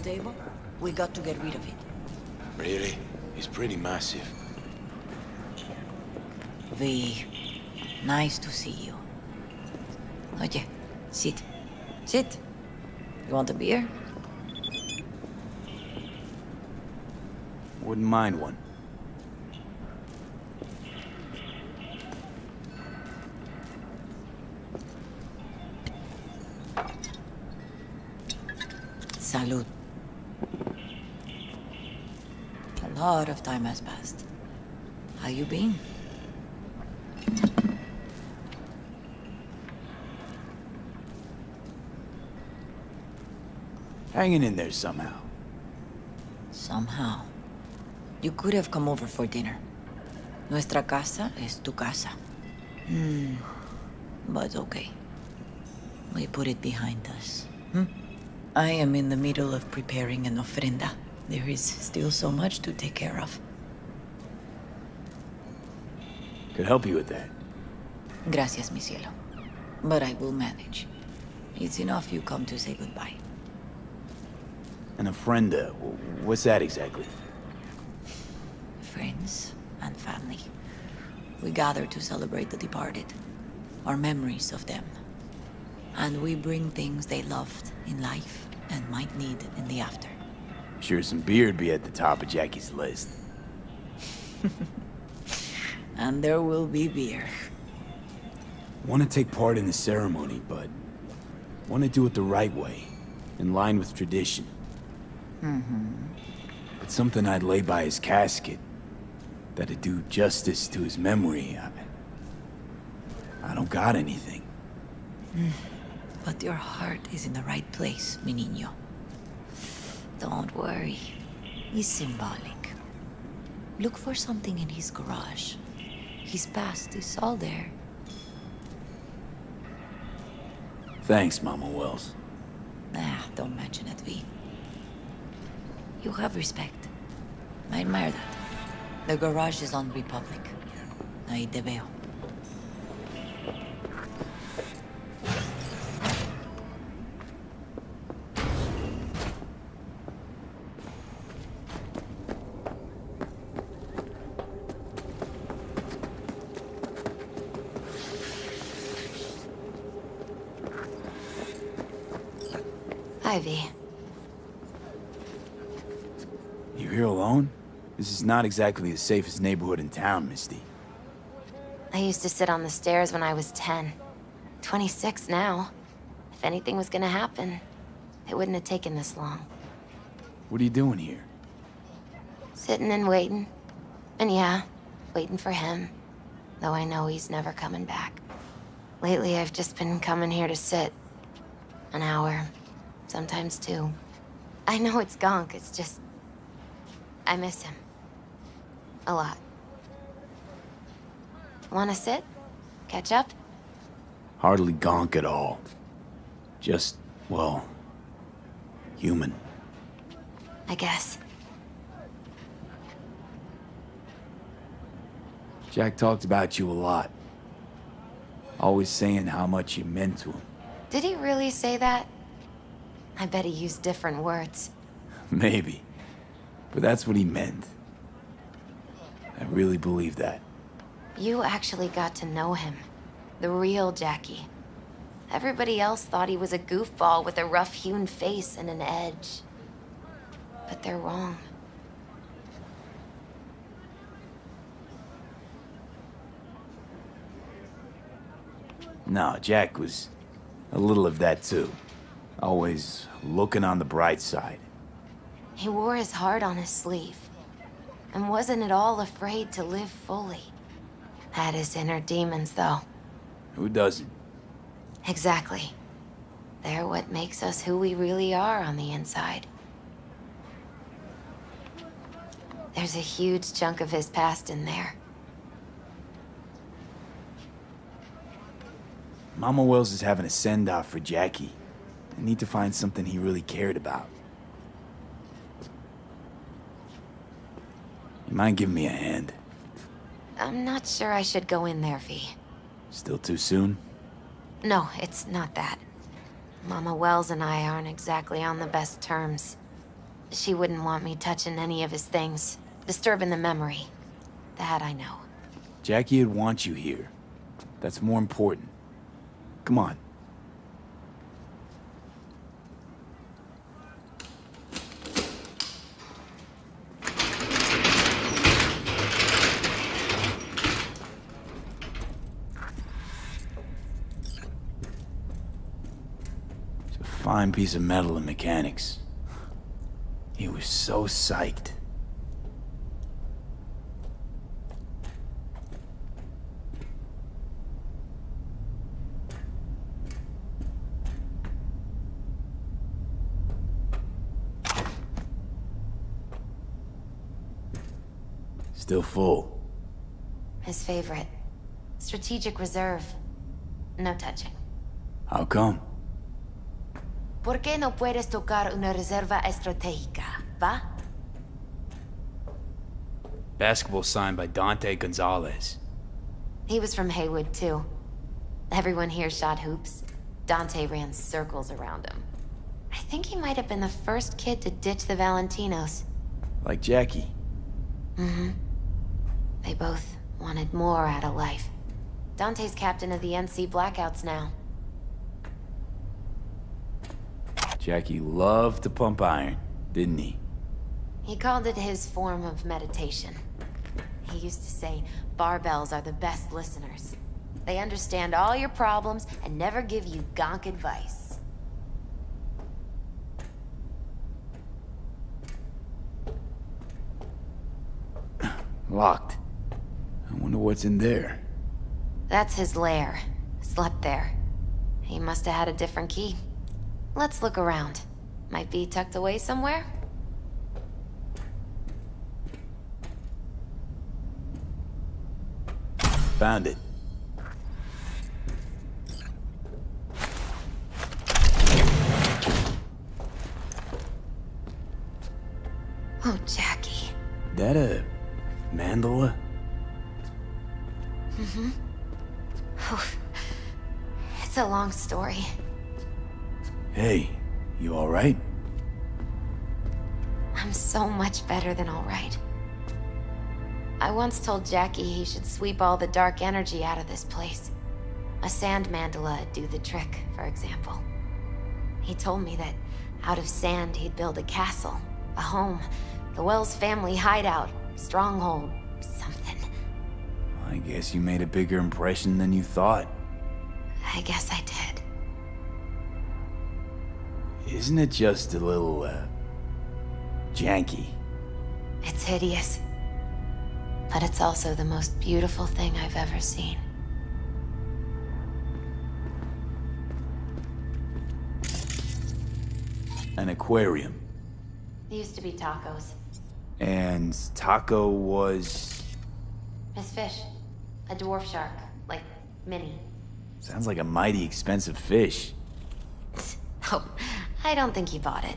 Table? We got to get rid of it. Really? He's pretty massive. V, nice to see you. Oye, sit. Sit. You want a beer? Wouldn't mind one. Salud. A lot of time has passed. How you been? Hanging in there somehow. Somehow. You could have come over for dinner. Nuestra casa es tu casa. But okay. We put it behind us. I am in the middle of preparing an ofrenda. There is still so much to take care of. Could help you with that. Gracias, mi cielo. But I will manage. It's enough you come to say goodbye. An ofrenda, what's that exactly? Friends and family. We gather to celebrate the departed, our memories of them. And we bring things they loved in life and might need in the after. Sure some beer'd be at the top of Jackie's list. And there will be beer. Want to take part in the ceremony, but want to do it the right way, in line with tradition. But something I'd lay by his casket that'd do justice to his memory. I don't got anything. But your heart is in the right place, mi niño. Don't worry. He's symbolic. Look for something in his garage. His past is all there. Thanks, Mama Wells. Don't mention it, V. You have respect. I admire that. The garage is on Republic. Ahí te veo. Ivy. You here alone? This is not exactly the safest neighborhood in town, Misty. I used to sit on the stairs when I was 10. 26 now. If anything was gonna happen, it wouldn't have taken this long. What are you doing here? Sitting and waiting. And yeah, waiting for him. Though I know he's never coming back. Lately, I've just been coming here to sit. An hour, sometimes 2. I know it's gonk, it's just... I miss him. A lot. Wanna sit? Catch up? Hardly gonk at all. Just, well, human. I guess. Jack talked about you a lot. Always saying how much you meant to him. Did he really say that? I bet he used different words. Maybe. But that's what he meant. I really believe that. You actually got to know him. The real Jackie. Everybody else thought he was a goofball with a rough-hewn face and an edge. But they're wrong. No, Jack was a little of that too. Always looking on the bright side. He wore his heart on his sleeve. And wasn't at all afraid to live fully. Had his inner demons, though. Who doesn't? Exactly. They're what makes us who we really are on the inside. There's a huge chunk of his past in there. Mama Wells is having a send-off for Jackie. I need to find something he really cared about. You mind giving me a hand? I'm not sure I should go in there, V. Still too soon? No, it's not that. Mama Wells and I aren't exactly on the best terms. She wouldn't want me touching any of his things, disturbing the memory. That I know. Jackie'd want you here. That's more important. Come on. It's a fine piece of metal in mechanics. He was so psyched. Still full. His favorite. Strategic reserve. No touching. How come? ¿Por qué no puedes tocar una reserva estratégica, va? Basketball signed by Dante Gonzalez. He was from Haywood, too. Everyone here shot hoops. Dante ran circles around him. I think he might have been the first kid to ditch the Valentinos. Like Jackie. Mm-hmm. They both wanted more out of life. Dante's captain of the NC Blackouts now. Jackie loved to pump iron, didn't he? He called it his form of meditation. He used to say, barbells are the best listeners. They understand all your problems and never give you gonk advice. Locked. I wonder what's in there. That's his lair. Slept there. He must have had a different key. Let's look around. Might be tucked away somewhere? Found it. Oh, Jackie. That a mandala? Mm-hmm. Oh, it's a long story. Hey, you alright? I'm so much better than alright. I once told Jackie he should sweep all the dark energy out of this place. A sand mandala'd do the trick, for example. He told me that out of sand he'd build a castle, a home, the Wells family hideout, stronghold, something. I guess you made a bigger impression than you thought. I guess I did. Isn't it just a little, janky? It's hideous. But it's also the most beautiful thing I've ever seen. an aquarium. It used to be tacos. And Taco was... His fish. A dwarf shark. Like, mini. Sounds like a mighty expensive fish. Oh, I don't think he bought it.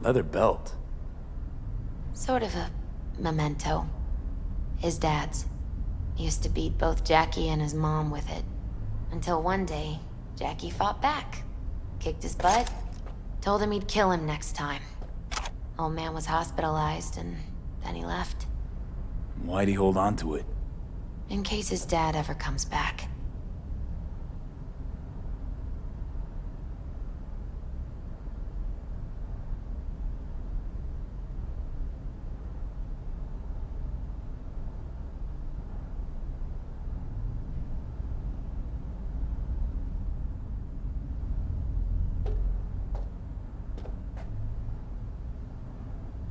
Leather belt. Sort of a memento. His dad's. He used to beat both Jackie and his mom with it. Until one day, Jackie fought back. Kicked his butt. Told him he'd kill him next time. Old man was hospitalized, and then he left. Why'd he hold on to it? In case his dad ever comes back.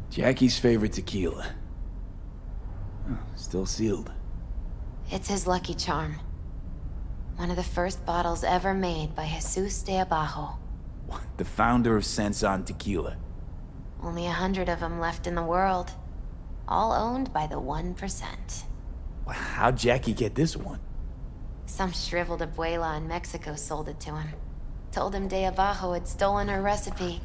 Jackie's favorite tequila. Oh, still sealed. It's his lucky charm. One of the first bottles ever made by Jesus de Abajo. The founder of Sensan Tequila. Only 100 of them left in the world. All owned by the 1%. How'd Jackie get this one? Some shriveled abuela in Mexico sold it to him. Told him de Abajo had stolen her recipe.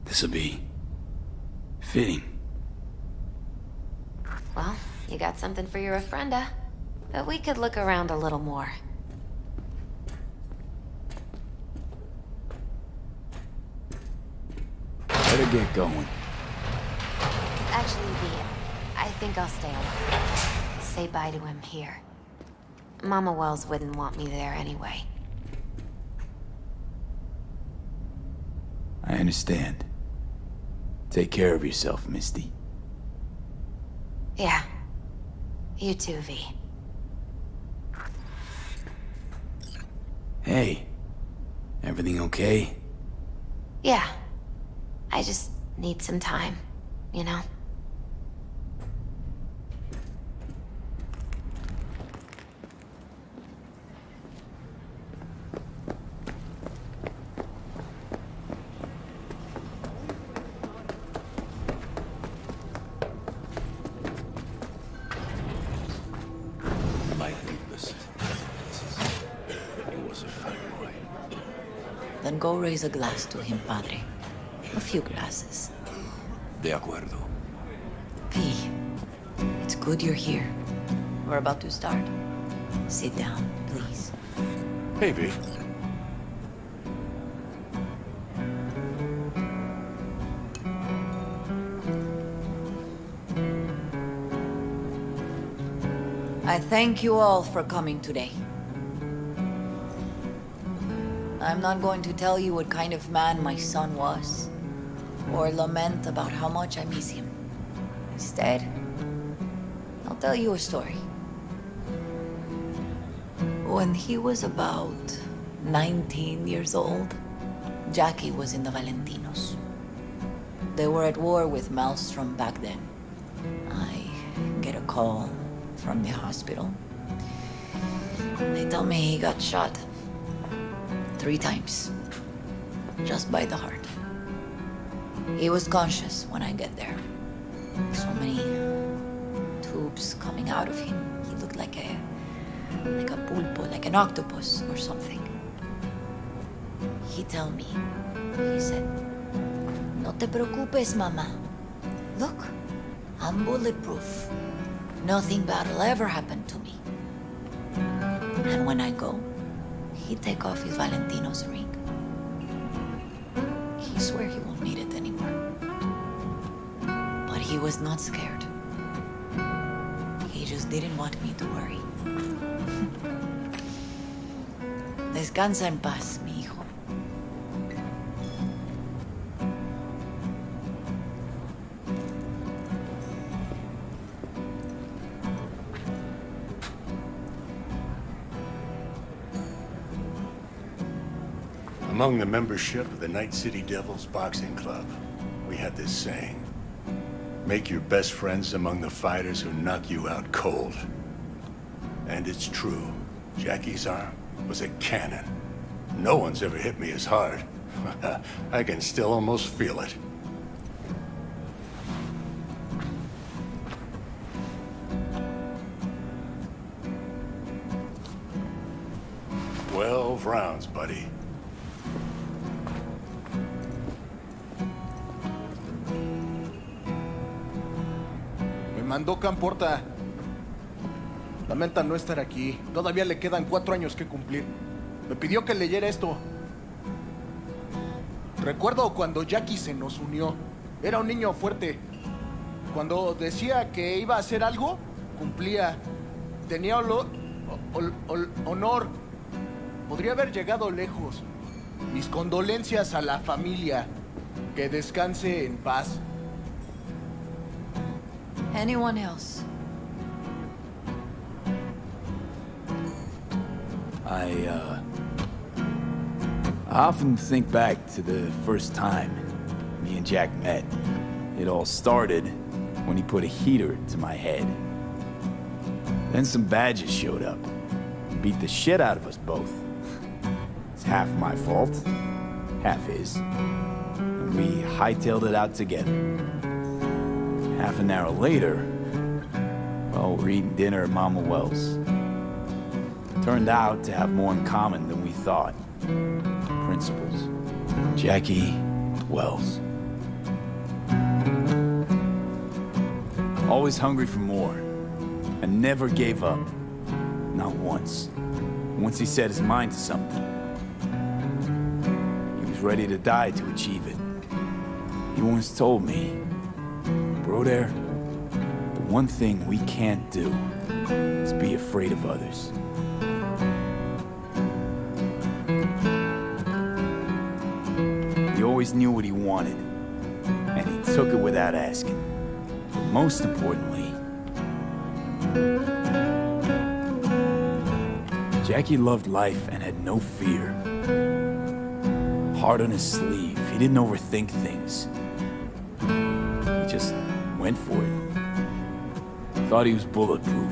This'll be... fitting. Well, you got something for your ofrenda. But we could look around a little more. Better get going. Actually, V, I think I'll stay a while. Say bye to him here. Mama Wells wouldn't want me there anyway. I understand. Take care of yourself, Misty. Yeah. You too, V. Hey. Everything okay? Yeah. I just need some time, you know? Then go raise a glass to him, Padre. A few glasses. De acuerdo. V, it's good you're here. We're about to start. Sit down, please. Hey, V. I thank you all for coming today. I'm not going to tell you what kind of man my son was, or lament about how much I miss him. Instead, I'll tell you a story. When he was about 19 years old, Jackie was in the Valentinos. They were at war with Maelstrom back then. I get a call from the hospital. They tell me he got shot 3 times, just by the heart. He was conscious when I get there. So many tubes coming out of him. He looked like a pulpo, like an octopus or something. He told me, he said, "No te preocupes, mama. Look, I'm bulletproof. Nothing bad will ever happen to me." And when I go, he'd take off his Valentino's ring. He swear he won't need it anymore. But he was not scared. He just didn't want me to worry. Descansa en paz, mi hijo. Among the membership of the Night City Devils Boxing Club, we had this saying. Make your best friends among the fighters who knock you out cold. And it's true. Jackie's arm was a cannon. No one's ever hit me as hard. I can still almost feel it. "12 rounds, buddy." Me mandó Camporta. Lamenta no estar aquí. Todavía le quedan 4 años que cumplir. Me pidió que leyera esto. Recuerdo cuando Jackie se nos unió. Era un niño fuerte. Cuando decía que iba a hacer algo, cumplía. Tenía honor. Podría haber llegado lejos. Mis condolencias a la familia. Que descanse en paz. Anyone else? I often think back to the first time me and Jack met. It all started when he put a heater to my head. Then some badges showed up and beat the shit out of us both. It's half my fault, half his. And we hightailed it out together. Half an hour later, well, we're eating dinner at Mama Wells. Turned out to have more in common than we thought. Principles. Jackie Wells. Always hungry for more. And never gave up. Not once. Once he set his mind to something, he was ready to die to achieve it. He once told me, "Bro there, the one thing we can't do is be afraid of others." He always knew what he wanted, and he took it without asking. But most importantly, Jackie loved life and had no fear. Heart on his sleeve, he didn't overthink things. He just went for it. Thought he was bulletproof,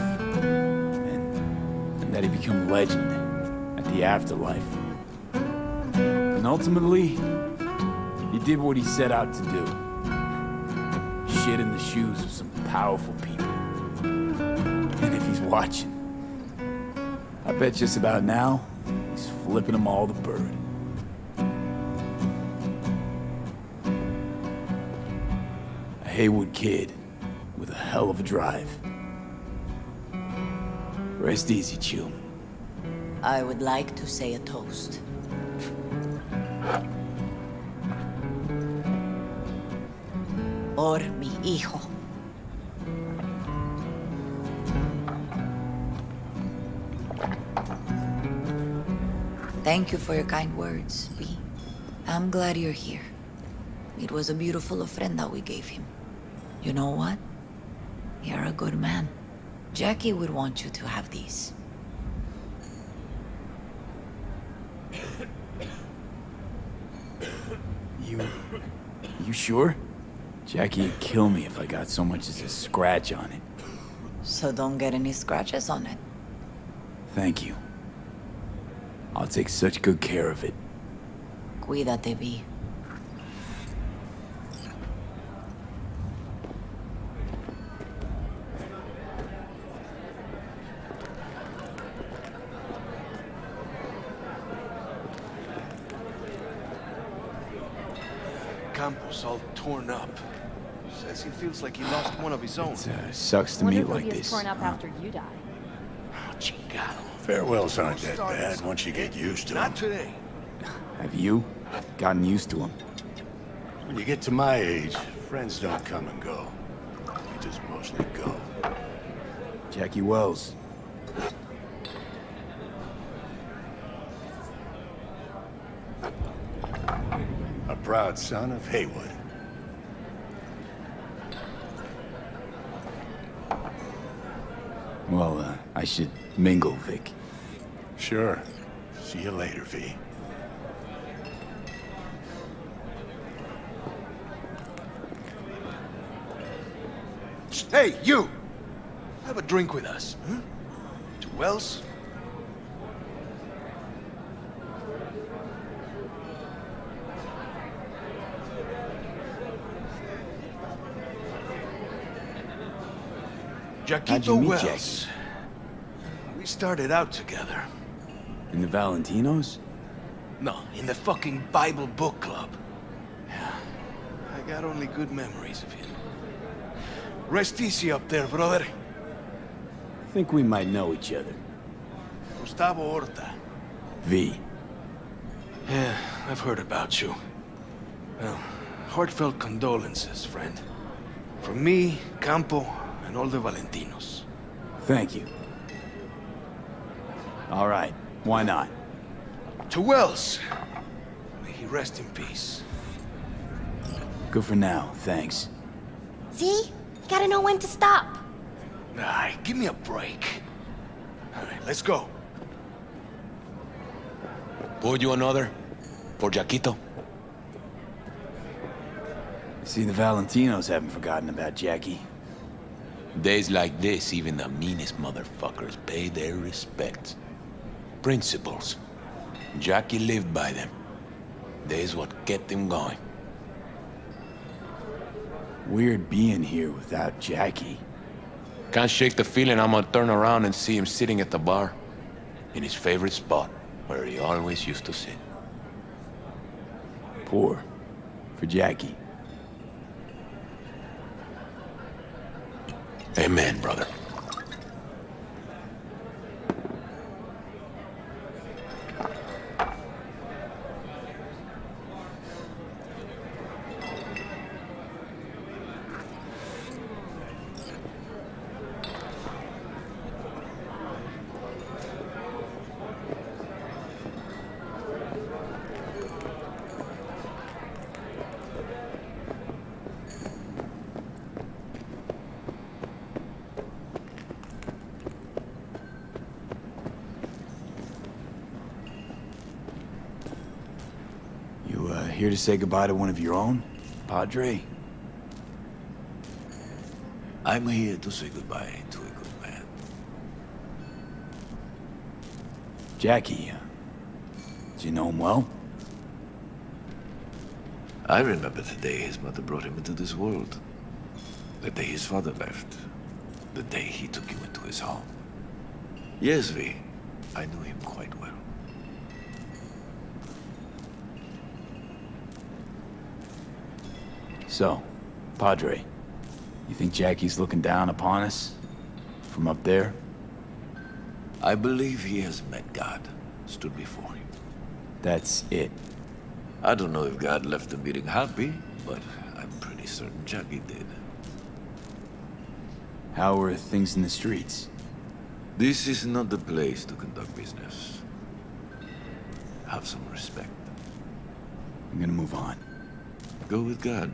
and that he'd become legend at the afterlife. And ultimately, he did what he set out to do. Shit in the shoes of some powerful people. And if he's watching, I bet just about now, he's flipping them all the bird. A Haywood kid with a hell of a drive. Rest easy, Chew. I would like to say a toast. Por mi hijo. Thank you for your kind words, V. I'm glad you're here. It was a beautiful ofrenda we gave him. You know what? You're a good man. Jackie would want you to have these. You sure? Jackie'd kill me if I got so much as a scratch on it. So don't get any scratches on it. Thank you. I'll take such good care of it. Cuídate, V. Campos all torn up. Says he feels like he lost one of his own. It sucks to meet like this. Torn up after you die. Oh, chingado. Farewells aren't that bad once you get used to them. Not today. Have you gotten used to him? When you get to my age, friends don't come and go. They just mostly go. Jackie Wells. A proud son of Haywood. Well, I should mingle, Vic. Sure. See you later, V. Hey, you! Have a drink with us, hmm? Wells? How'd you Jaquito meet Wells. We started out together. In the Valentinos? No, in the fucking Bible book club. Yeah, I got only good memories of him. Rest easy up there, brother. Think we might know each other. Gustavo Horta. V. Yeah, I've heard about you. Well, heartfelt condolences, friend. From me, Campo, and all the Valentinos. Thank you. All right, why not? To Wells. May he rest in peace. Good for now, thanks. See? You gotta know when to stop. Nah, give me a break. All right, let's go. Pour you another? For Jaquito? See, the Valentinos haven't forgotten about Jackie. Days like this, even the meanest motherfuckers pay their respects. Principles. Jackie lived by them. That's what kept him going. Weird being here without Jackie. Can't shake the feeling I'm gonna turn around and see him sitting at the bar. In his favorite spot, where he always used to sit. Poor. For Jackie. Amen, brother. Here to say goodbye to one of your own, Padre? I'm here to say goodbye to a good man. Jackie, do you know him well? I remember the day his mother brought him into this world. The day his father left. The day he took you into his home. Yes, V. I knew him quite well. So, Padre, you think Jackie's looking down upon us? From up there? I believe he has met God, stood before him. That's it. I don't know if God left the meeting happy, but I'm pretty certain Jackie did. How are things in the streets? This is not the place to conduct business. Have some respect. I'm gonna move on. Go with God.